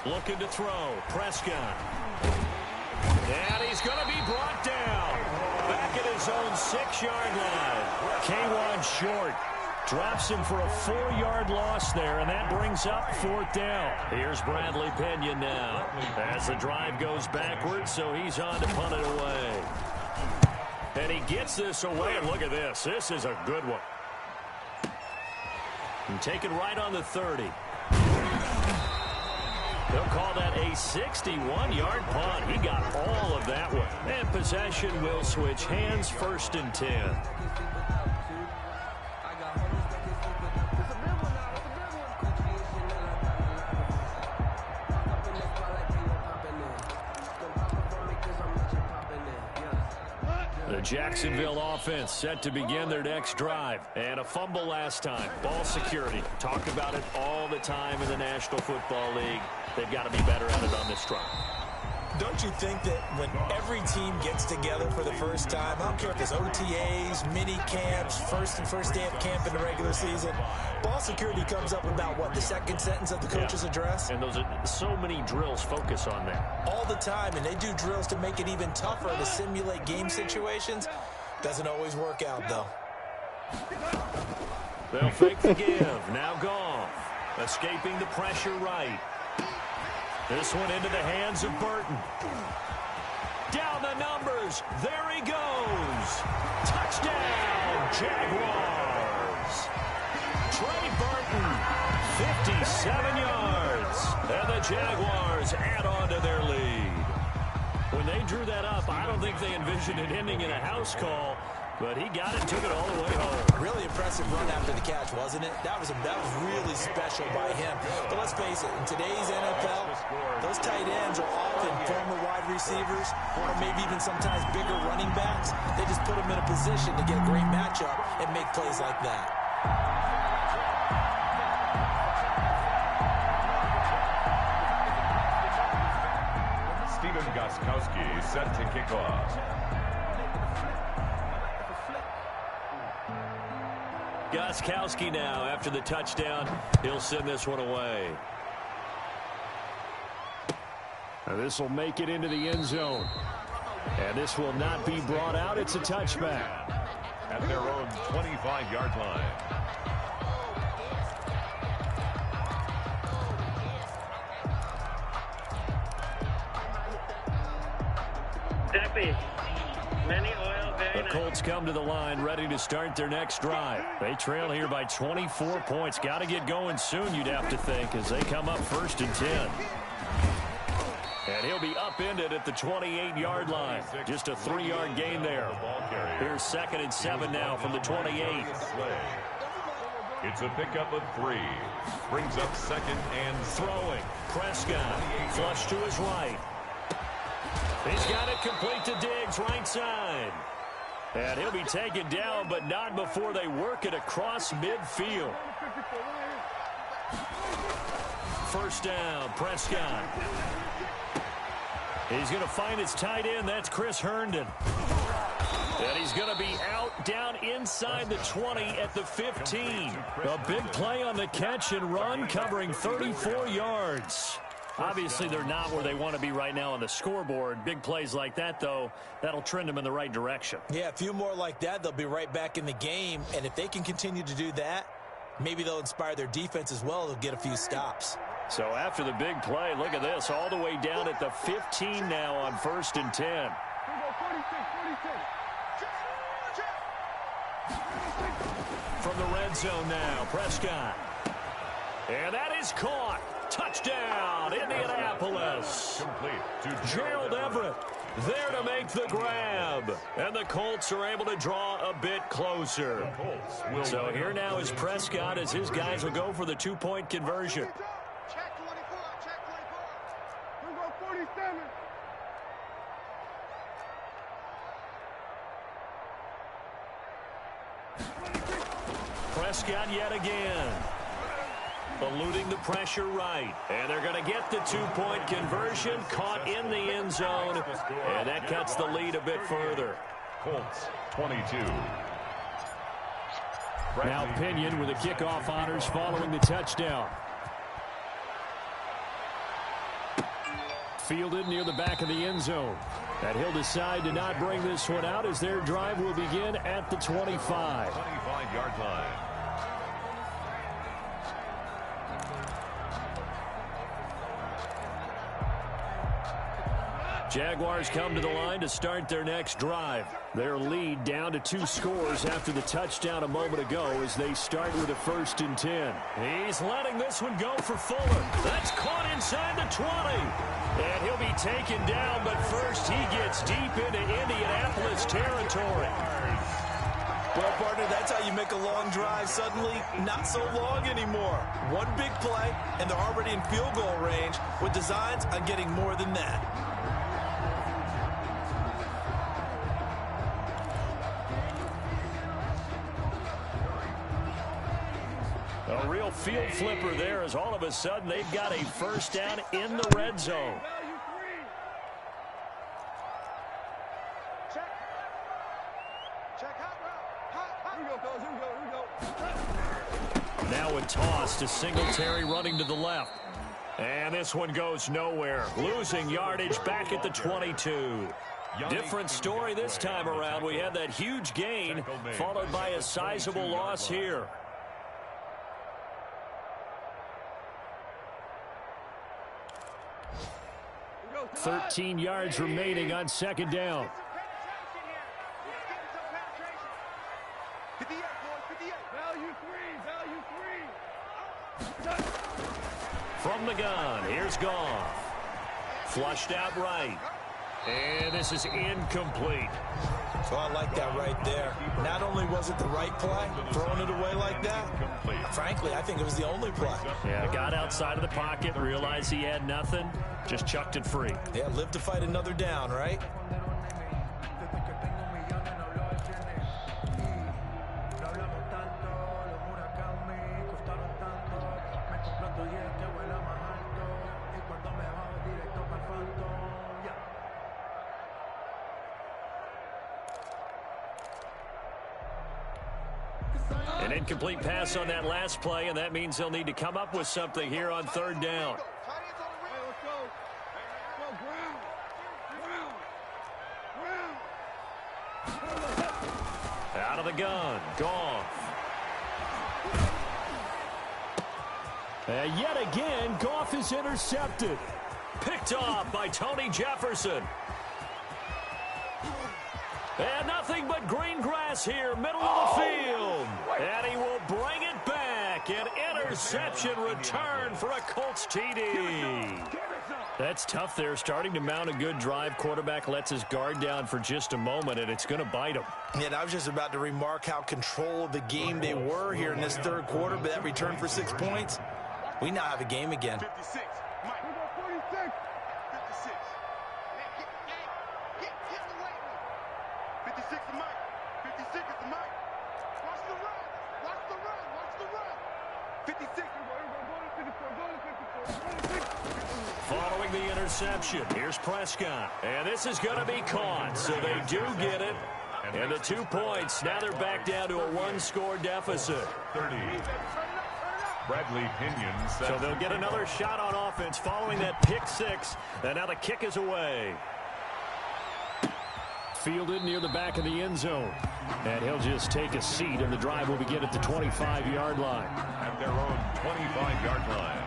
Looking to throw. Prescott. And he's going to be brought down. Back at his own 6-yard line. K1 short. Drops him for a 4-yard loss there, and that brings up 4th down. Here's Bradley Pinion now as the drive goes backwards, so he's on to punt it away. And he gets this away, and look at this. This is a good one. And taken right on the 30. They'll call that a 61-yard punt. He got all of that one. And possession will switch hands, 1st and 10. The Jacksonville offense set to begin their next drive. And a fumble last time. Ball security. Talk about it all the time in the National Football League. They've got to be better at it on this drive. Don't you think that when every team gets together for the first time, I don't care if it's OTAs, mini camps, first day of camp in the regular season, ball security comes up about, what, the second sentence of the coach's address? And those are so many drills focus on that. All the time, and they do drills to make it even tougher to simulate game situations. Doesn't always work out, though. They'll fake the give. Now Goff. Escaping the pressure right. This one into the hands of Burton. Down the numbers. There he goes. Touchdown, Jaguars. Trey Burton, 57 yards. And the Jaguars add on to their lead. When they drew that up, I don't think they envisioned it ending in a house call. But he got it, took it all the way home. Really impressive run after the catch, wasn't it? That was really special by him. But let's face it, in today's NFL, those tight ends are often former wide receivers or maybe even sometimes bigger running backs. They just put them in a position to get a great matchup and make plays like that. Stephen Gostkowski set to kick off. Gostkowski now after the touchdown. He'll send this one away. And this will make it into the end zone. And this will not be brought out. It's a touchback. At their own 25-yard line. The Colts come to the line ready to start their next drive. They trail here by 24 points. Got to get going soon, you'd have to think, as they come up 1st and 10. And he'll be upended at the 28-yard line. Just a 3-yard gain there. Here's 2nd and 7 now from the 28. It's a pickup of 3. Brings up 2nd and throwing. Prescott flush to his right. He's got it complete to Diggs, right side. And he'll be taken down, but not before they work it across midfield. 1st down, Prescott. He's going to find his tight end. That's Chris Herndon. And he's going to be out down inside the 20 at the 15. A big play on the catch and run, covering 34 yards. Obviously, they're not where they want to be right now on the scoreboard. Big plays like that, though, that'll trend them in the right direction. Yeah, a few more like that, they'll be right back in the game. And if they can continue to do that, maybe they'll inspire their defense as well. They'll get a few stops. So after the big play, look at this, all the way down at the 15 now on 1st and 10. From the red zone now, Prescott. And that is caught. Touchdown, Indianapolis. Gerald Everett there to make the grab. And the Colts are able to draw a bit closer. So here now is Prescott as his guys will go for the 2-point conversion. Check 24, check 24. We go 47. Prescott yet again. Eluding the pressure right. And they're going to get the 2-point conversion. Caught in the end zone. And that cuts the lead a bit further. Colts 22. Now Pinion with the kickoff honors following the touchdown. Fielded near the back of the end zone. And he'll decide to not bring this one out as their drive will begin at the 25. 25-yard line. Jaguars come to the line to start their next drive. Their lead down to 2 scores after the touchdown a moment ago as they start with a 1st and 10. He's letting this one go for Fuller. That's caught inside the 20. And he'll be taken down, but first he gets deep into Indianapolis territory. Well, partner, that's how you make a long drive suddenly not so long anymore. One big play, and they're already in field goal range with designs on getting more than that. A real field flipper there as all of a sudden they've got a 1st down in the red zone. Now a toss to Singletary running to the left. And this one goes nowhere. Losing yardage back at the 22. Different story this time around. We had that huge gain followed by a sizable loss here. $13 yards remaining on 2nd down. From the gun, here's Goff. Flushed out right. And this is incomplete. So I like that right there. Not only was it the right play, throwing it away like that, frankly, I think it was the only play. Yeah, got outside of the pocket, realized he had nothing, just chucked it free. Yeah, live to fight another down, right? An incomplete pass on that last play, and that means they'll need to come up with something here on 3rd down. Out of the gun, Goff. And yet again, Goff is intercepted. Picked off by Tony Jefferson. And nothing but green grass here, middle of the field. And he will bring it back. An interception return for a Colts TD. That's tough there. Starting to mount a good drive. Quarterback lets his guard down for just a moment, and it's going to bite him. Yeah, and I was just about to remark how control of the game they were here in this 3rd quarter, but that return for 6 points, we now have a game again. 56. Mike. 46. 56. Get the weight. 56 to Mike. 56 is the Mike. Watch the run. Watch the run. Watch the run. 56. Following the interception, here's Prescott. And this is going to be caught, so they do get it. And the 2 points, now they're back down to a 1-score deficit. 30. Bradley Pinion. So they'll get another shot on offense following that pick 6. And now the kick is away. Fielded near the back of the end zone. And he'll just take a seat, and the drive will begin at the 25-yard line. At their own 25-yard line.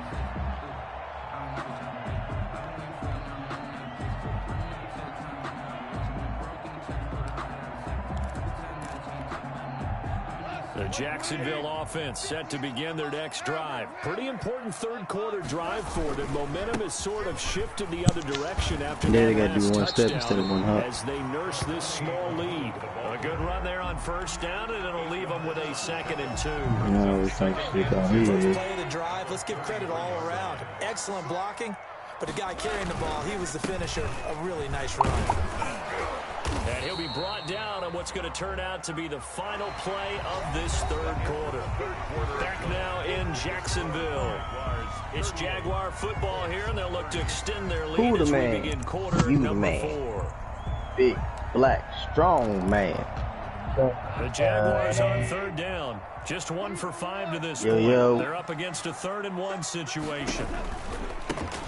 The Jacksonville offense set to begin their next drive. Pretty important 3rd quarter drive for them. Momentum has sort of shifted the other direction after that last touchdown as they nurse this small lead. A good run there on 1st down, and it'll leave them with a 2nd and 2. No, it's like First play of the drive, let's give credit all around. Excellent blocking, but the guy carrying the ball, he was the finisher. A really nice run. And he'll be brought down on what's going to turn out to be the final play of this 3rd quarter. Back now in Jacksonville. It's Jaguar football here, and they'll look to extend their lead as we begin quarter number 4. Big, black, strong man. The Jaguars on 3rd down. Just 1 for 5 to this point. They're up against a 3rd and 1 situation.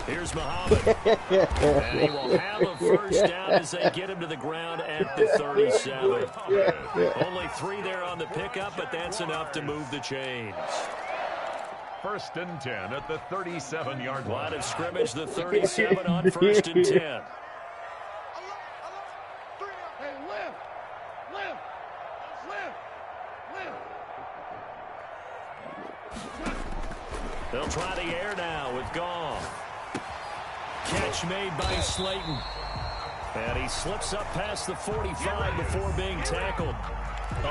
Here's Muhammad. And he will have a 1st down as they get him to the ground at the 37. Only 3 there on the pickup, but that's enough to move the chains. 1st and 10 at the 37-yard line. Line of scrimmage, the 37 on 1st and 10. They'll try the air now with Goff. Catch made by Slayton. And he slips up past the 45 before being tackled.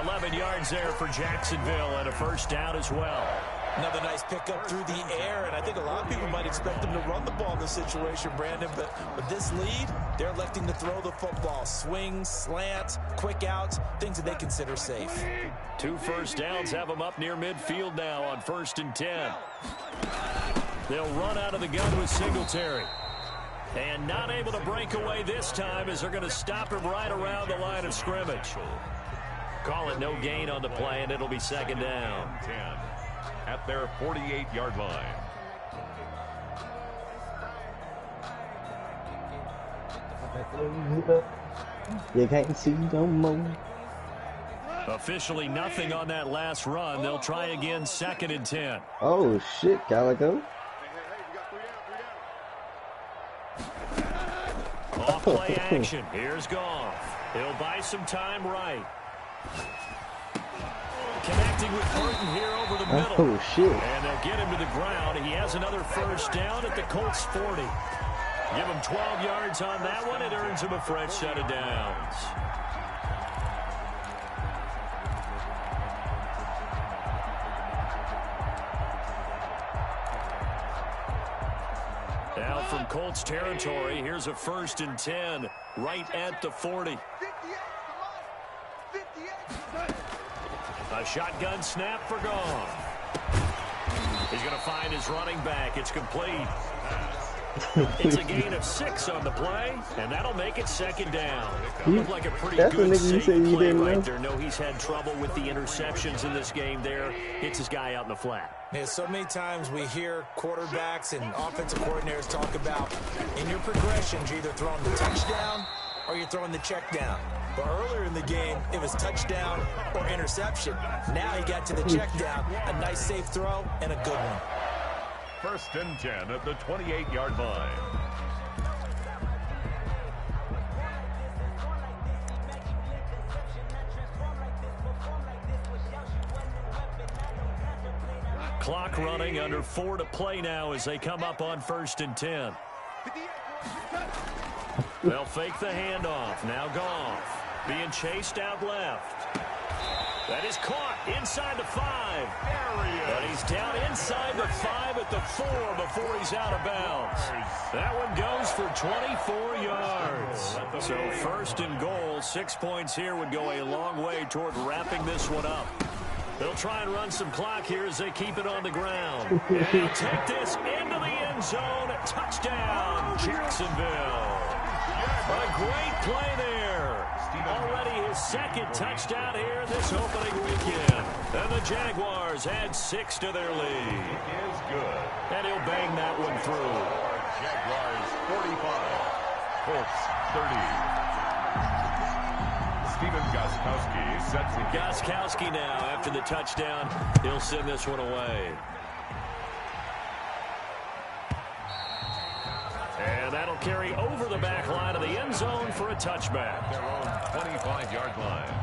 11 yards there for Jacksonville and a first down as well. Another nice pickup through the air, and I think a lot of people might expect them to run the ball in this situation, Brandon, but with this lead, they're electing to throw the football. Swings, slants, quick outs, things that they consider safe. 2 first downs have them up near midfield now on 1st and 10. They'll run out of the gun with Singletary. And not able to break away this time as they're going to stop him right around the line of scrimmage. Call it no gain on the play, and it'll be 2nd down. 10 at their 48-yard line. You can't see no more. Officially nothing on that last run. They'll try again 2nd and 10. Oh, shit, Calico. Off play action. Here's Goff. He'll buy some time right. Connecting with Burton here over the middle. Oh, shit. And they'll get him to the ground. He has another first down at the Colts 40. Give him 12 yards on that one. It earns him a fresh set of downs. Now from Colts territory, here's a 1st and 10 right at the 40. A shotgun snap for Goff. He's going to find his running back. It's complete. It's a gain of 6 on the play, and that'll make it 2nd down. Looked like a pretty good safe play right there. No, he's had trouble with the interceptions in this game there. Hits his guy out in the flat. Yeah, so many times we hear quarterbacks and offensive coordinators talk about in your progressions, you're either throwing the touchdown or you're throwing the check down. But earlier in the game, it was touchdown or interception. Now he got to the check down, a nice safe throw, and a good one. 1st and 10 at the 28-yard line. Clock running, under 4 to play now as they come up on 1st and 10. They'll fake the handoff. Now Goff being chased out left. That is caught inside the 5. But he's down inside the 5 at the 4 before he's out of bounds. That one goes for 24 yards. So 1st and goal, 6 points here would go a long way toward wrapping this one up. They'll try and run some clock here as they keep it on the ground. And he'll take this into the end zone. Touchdown, Jacksonville. A great play there. Already his 2nd touchdown here this opening weekend. And the Jaguars add 6 to their lead. It is good. And he'll bang that one through. Jaguars 45, Colts 30. Steven Gostkowski sets the game. Gostkowski now, after the touchdown, he'll send this one away. And that'll carry over the back line of the end zone for a touchback. Their own 25-yard line.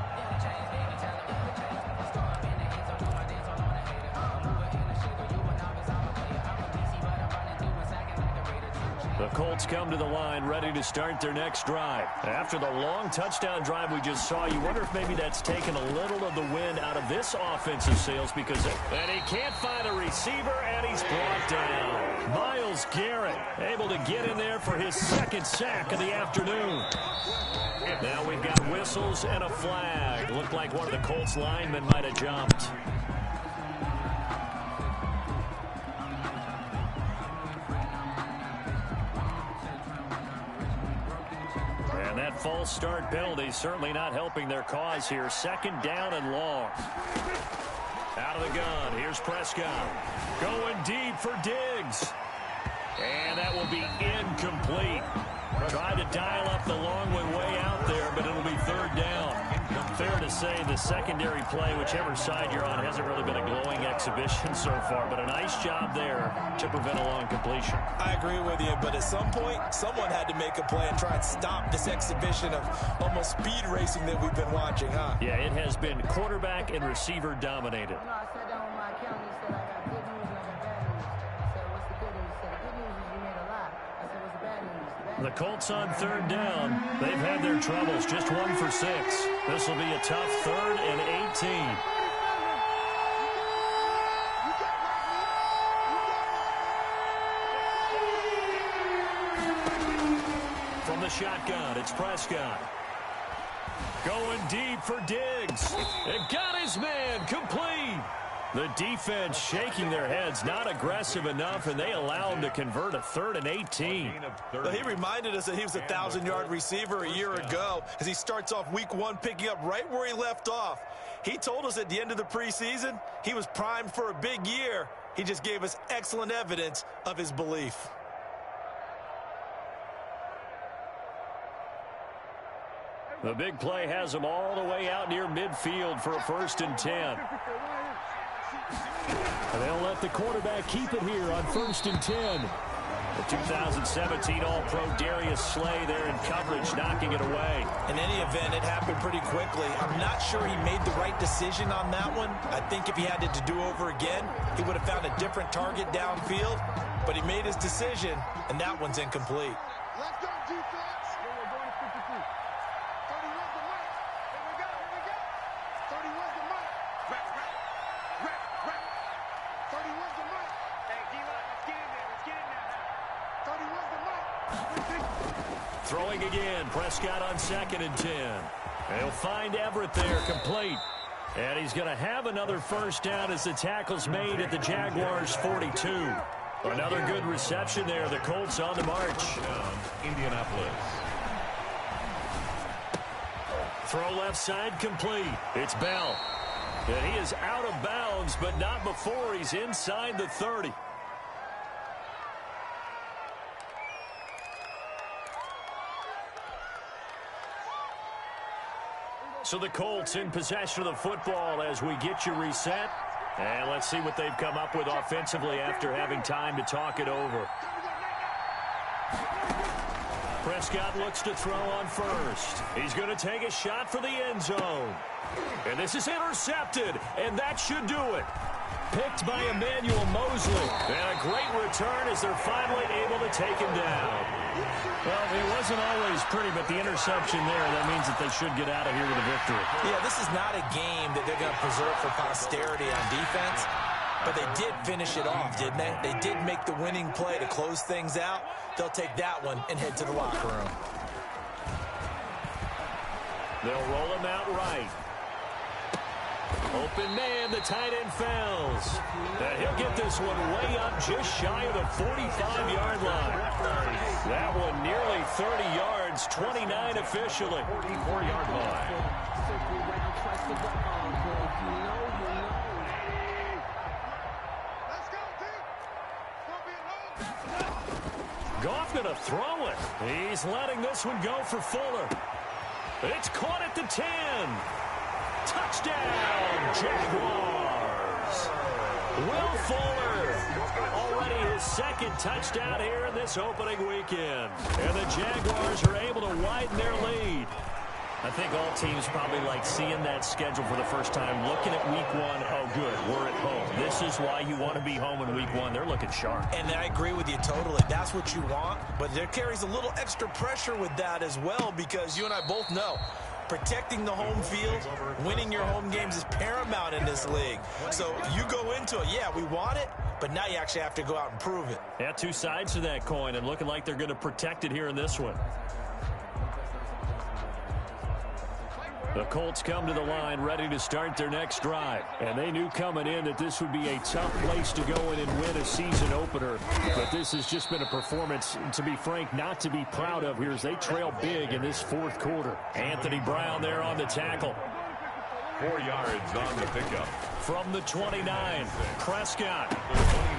The Colts come to the line ready to start their next drive. After the long touchdown drive we just saw, you wonder if maybe that's taken a little of the wind out of this offensive sails because and he can't find a receiver, and he's brought down. Myles Garrett able to get in there for his 2nd sack of the afternoon. Now we've got whistles and a flag. Looked like one of the Colts linemen might have jumped. And that false start penalty certainly not helping their cause here. 2nd down and long. Out of the gun. Here's Prescott. Going deep for Diggs. And that will be incomplete. Tried to dial up the long one way out there, but it'll be 3rd down. Fair to say the secondary play, whichever side you're on, hasn't really been a glowing exhibition so far, but a nice job there to prevent a long completion. I agree with you, but at some point, someone had to make a play and try and stop this exhibition of almost speed racing that we've been watching, huh? Yeah, it has been quarterback and receiver dominated. The Colts on third down. They've had their troubles, just 1 for 6. This will be a tough 3rd and 18. From the shotgun, it's Prescott. Going deep for Diggs. It got his man complete. The defense shaking their heads, not aggressive enough, and they allow him to convert a 3rd and 18. Well, he reminded us that he was a 1,000-yard receiver a year ago as he starts off week 1 picking up right where he left off. He told us at the end of the preseason he was primed for a big year. He just gave us excellent evidence of his belief. The big play has him all the way out near midfield for a 1st and 10. And they'll let the quarterback keep it here on 1st and 10. The 2017 All-Pro Darius Slay there in coverage, knocking it away. In any event, it happened pretty quickly. I'm not sure he made the right decision on that one. I think if he had to do over again, he would have found a different target downfield. But he made his decision, and that one's incomplete. Let's go, defense. We're going to 52. 31's the mic. Here we go, here we go. 31's the mic. Rap. 31's the mic. Hey, D-line, let's get in there. Let's get in there. 31's the mic. Throwing again, Prescott on 2nd and 10. They'll find Everett there, complete. And he's going to have another 1st down as the tackle's made at the Jaguars' 42. Another good reception there. The Colts on the march. Indianapolis. Throw left side complete. It's Bell. And he is out of bounds, but not before he's inside the 30. So the Colts in possession of the football as we get you reset. And let's see what they've come up with offensively after having time to talk it over. Prescott looks to throw on 1st. He's going to take a shot for the end zone. And this is intercepted, and that should do it. Picked by Emmanuel Mosley. And a great return as they're finally able to take him down. Well, it wasn't always pretty, but the interception there, that means that they should get out of here with a victory. Yeah, this is not a game that they're going to preserve for posterity on defense, but they did finish it off, didn't they? They did make the winning play to close things out. They'll take that one and head to the locker room. They'll roll him out right. Open man, the tight end fails. And he'll get this one way up just shy of the 45-yard line. That one nearly 30 yards, 29 officially. 44-yard line. Let's go, team. It's going to be a long. Goff going to throw it. He's letting this one go for Fuller. It's caught at the 10. Touchdown, Jaguars. Will Fuller, already his 2nd touchdown here in this opening weekend. And the Jaguars are able to widen their lead. I think all teams probably like seeing that schedule for the first time, looking at week 1. Oh, good, we're at home. This is why you want to be home in week 1. They're looking sharp. And I agree with you totally. That's what you want, but there carries a little extra pressure with that as well because you and I both know protecting the home field, winning your home games is paramount in this league. So you go into it, yeah, we want it, but now you actually have to go out and prove it. Yeah, 2 sides to that coin, and looking like they're going to protect it here in this one. The Colts come to the line ready to start their next drive. And they knew coming in that this would be a tough place to go in and win a season opener. But this has just been a performance, to be frank, not to be proud of here as they trail big in this 4th quarter. Anthony Brown there on the tackle. 4 yards on the pickup. From the 29, Prescott.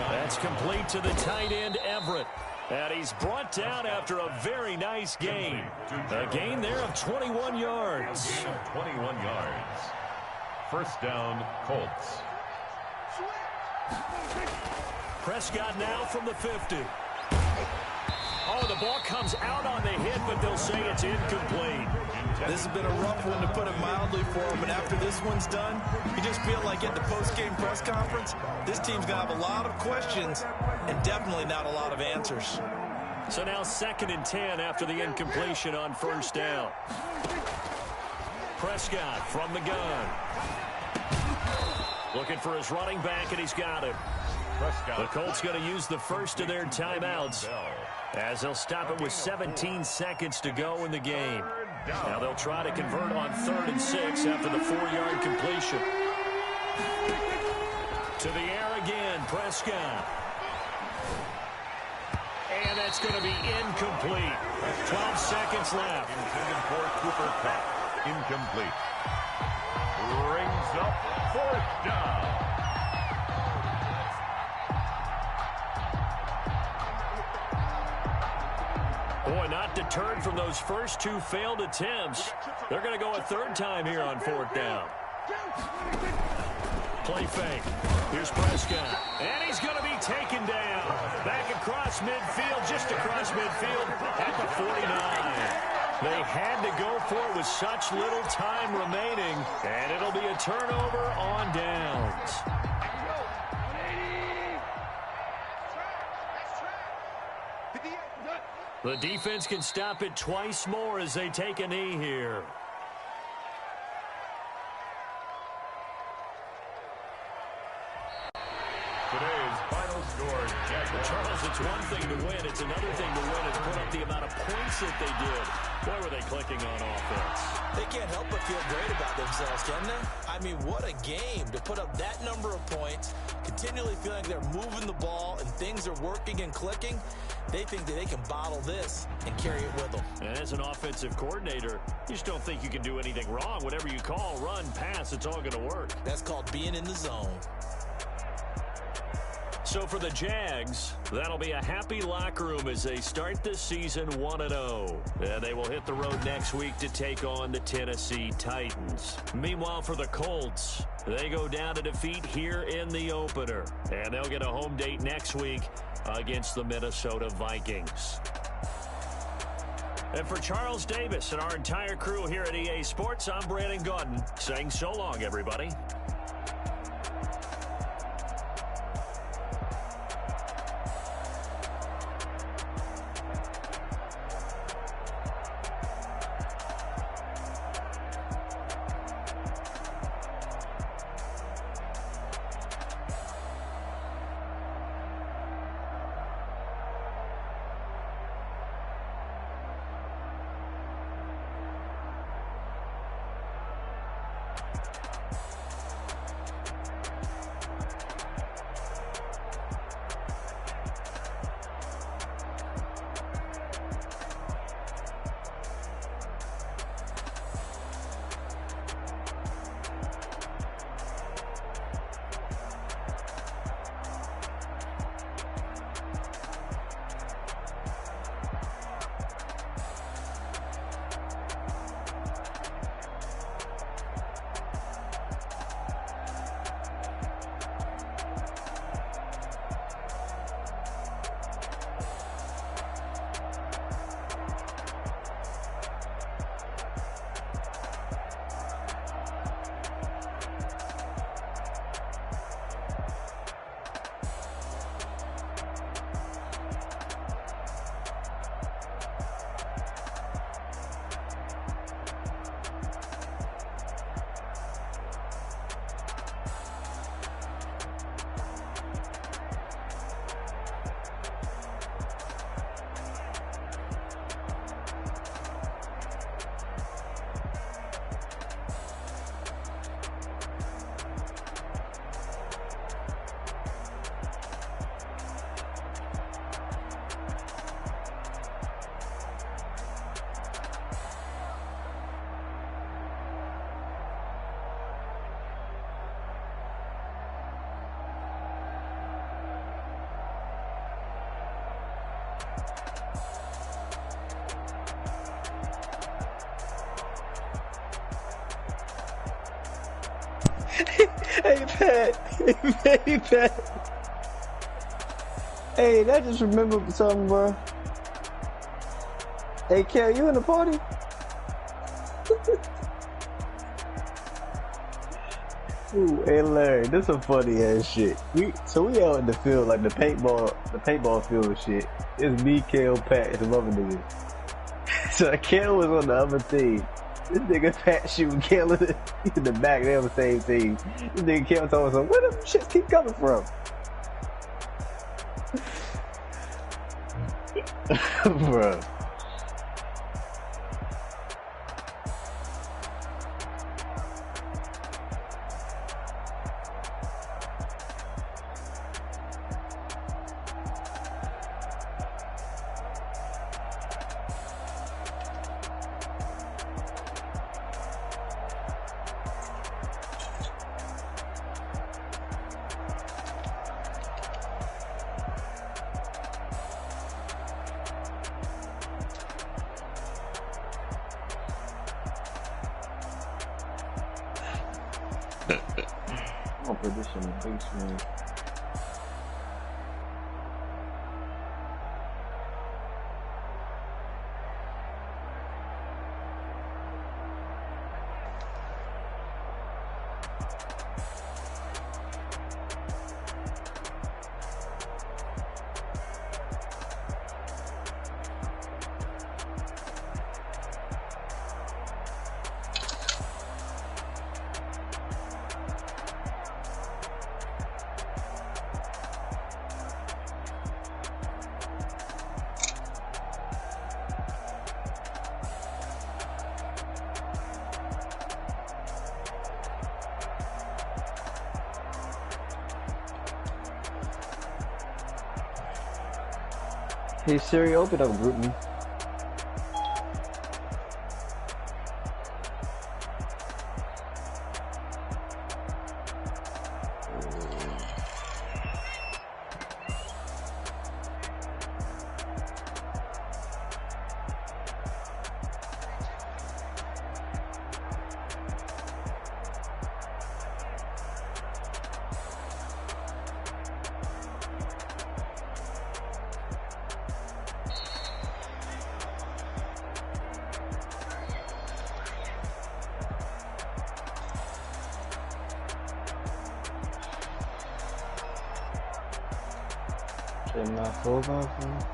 That's complete to the tight end, Everett. And he's brought down after a very nice gain. A gain there of 21 yards. 21 yards. 1st down, Colts. Prescott now from the 50. Oh, the ball comes out on the hit, but they'll say it's incomplete. This has been a rough one, to put it mildly, for him. But after this one's done, you just feel like at the post-game press conference, this team's going to have a lot of questions and definitely not a lot of answers. So now 2nd and 10 after the incompletion on first down. Prescott from the gun. Looking for his running back, and he's got him. The Colts going to use the first of their timeouts as they'll stop it with 17 seconds to go in the game. Now they'll try to convert on 3rd and 6 after the 4-yard completion. To the air again, Prescott. And that's going to be incomplete. 12 seconds left. Intended for Cooper Kupp. Incomplete. Brings up 4th down. Boy, not deterred from those first 2 failed attempts. They're going to go a 3rd time here on 4th down. Play fake. Here's Prescott. And he's going to be taken down. Back across midfield, just across midfield at the 49. They had to go for it with such little time remaining, and it'll be a turnover on downs. The defense can stop it twice more as they take a knee here. Today's final score, Jaguars. Charles, it's one thing to win. It's another thing to win and put up the amount of points that they did. Boy, were they clicking on offense. They can't help but feel great about themselves, can they? I mean, what a game to put up that number of points, continually feeling like they're moving the ball and things are working and clicking. They think that they can bottle this and carry it with them. And as an offensive coordinator, you just don't think you can do anything wrong. Whatever you call, run, pass, it's all going to work. That's called being in the zone. So for the Jags, that'll be a happy locker room as they start this season 1-0. And they will hit the road next week to take on the Tennessee Titans. Meanwhile, for the Colts, they go down to defeat here in the opener. And they'll get a home date next week against the Minnesota Vikings. And for Charles Davis and our entire crew here at EA Sports, I'm Brandon Gaudin saying so long, everybody. Hey, Pat. Hey, Pat. Hey, I just remembered something, bro. Hey, Kel, you in the party? Ooh, hey Larry, this some funny ass shit. We out in the field like the paintball field and shit. It's me, Kale, Pat, and some other niggas. So Kale was on the other team. This nigga Pat shooting Kale in the back. They on the same team. This nigga Kale told us, where the shit keep coming from? Bruh. I'm gonna put this in the big screen. Hey Siri, open up GroupMe. Turn my phone off.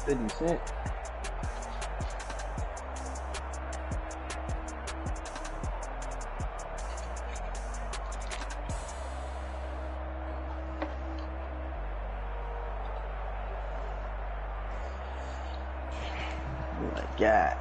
50 Cent. Oh my God.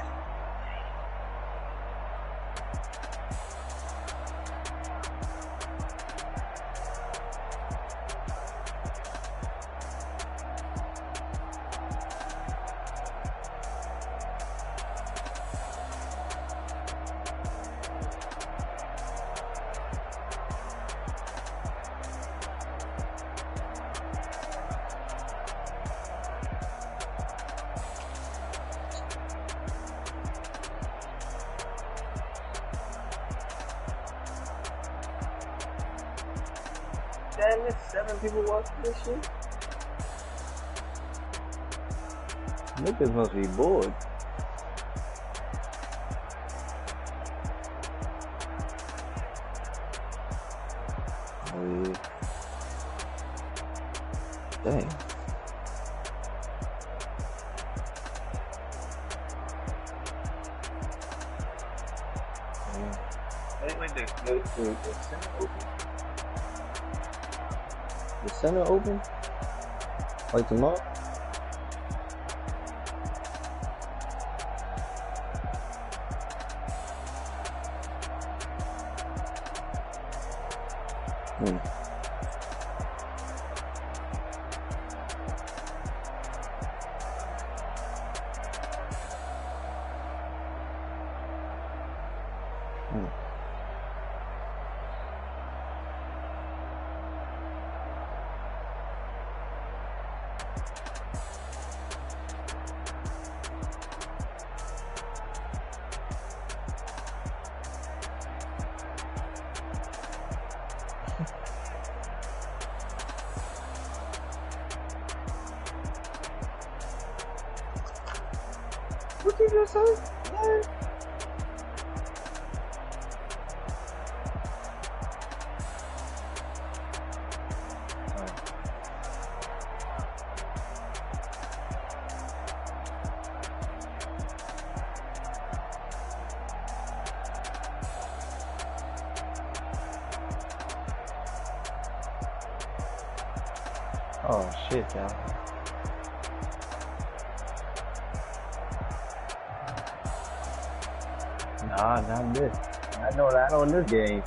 Damn, there's 7 people watching this shit. Niggas must be bored. Oh yeah. Dang. Yeah. Wait, the center open? The center open? Like tomorrow? What you just say? Yeah. Oh shit, y'all. Nah, not this. I know that on this game.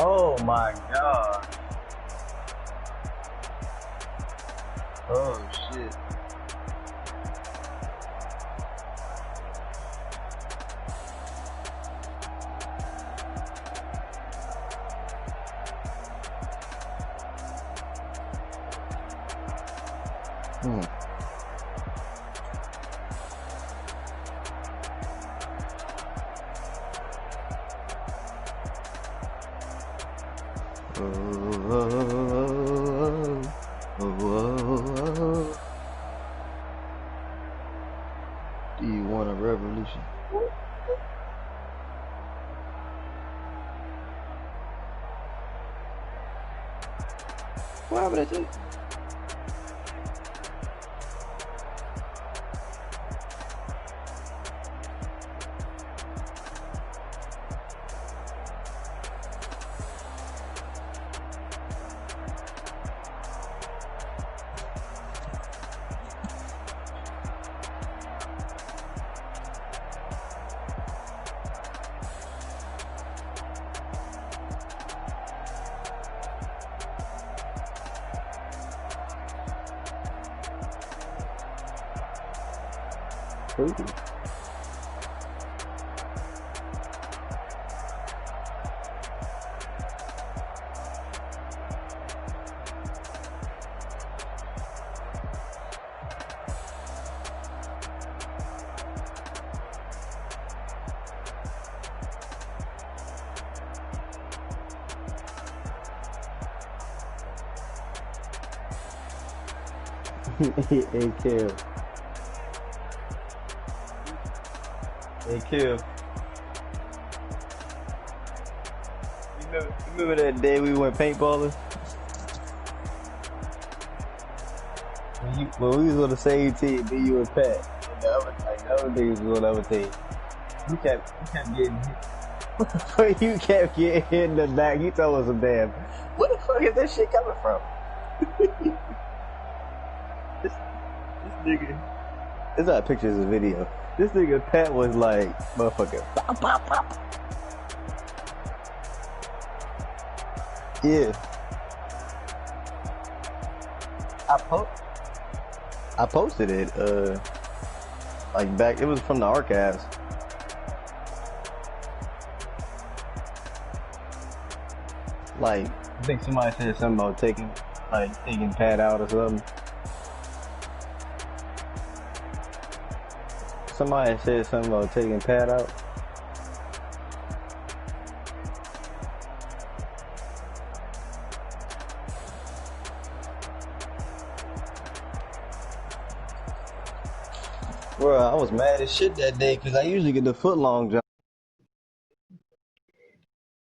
Oh my god. Oh shit. Oh. Do you want a revolution? What happened to you? Crazy. Hey, Kill. Hey, Kill. Remember that day we went paintballing? When we was on the same team, me, you, and Pat. And the other niggas was on the other team. You kept getting hit. You kept getting hit in the back. You told us some damn. Where the fuck is this shit coming from? this nigga. It's not pictures, it's a video. This nigga Pat was like, motherfucker. Bop, bop, bop. Yeah. I posted it, like back, it was from the archives. Like, I think somebody said something about taking Pat out or something. Somebody said something about taking Pat out. Bro, I was mad as shit that day because I usually get the foot long jump.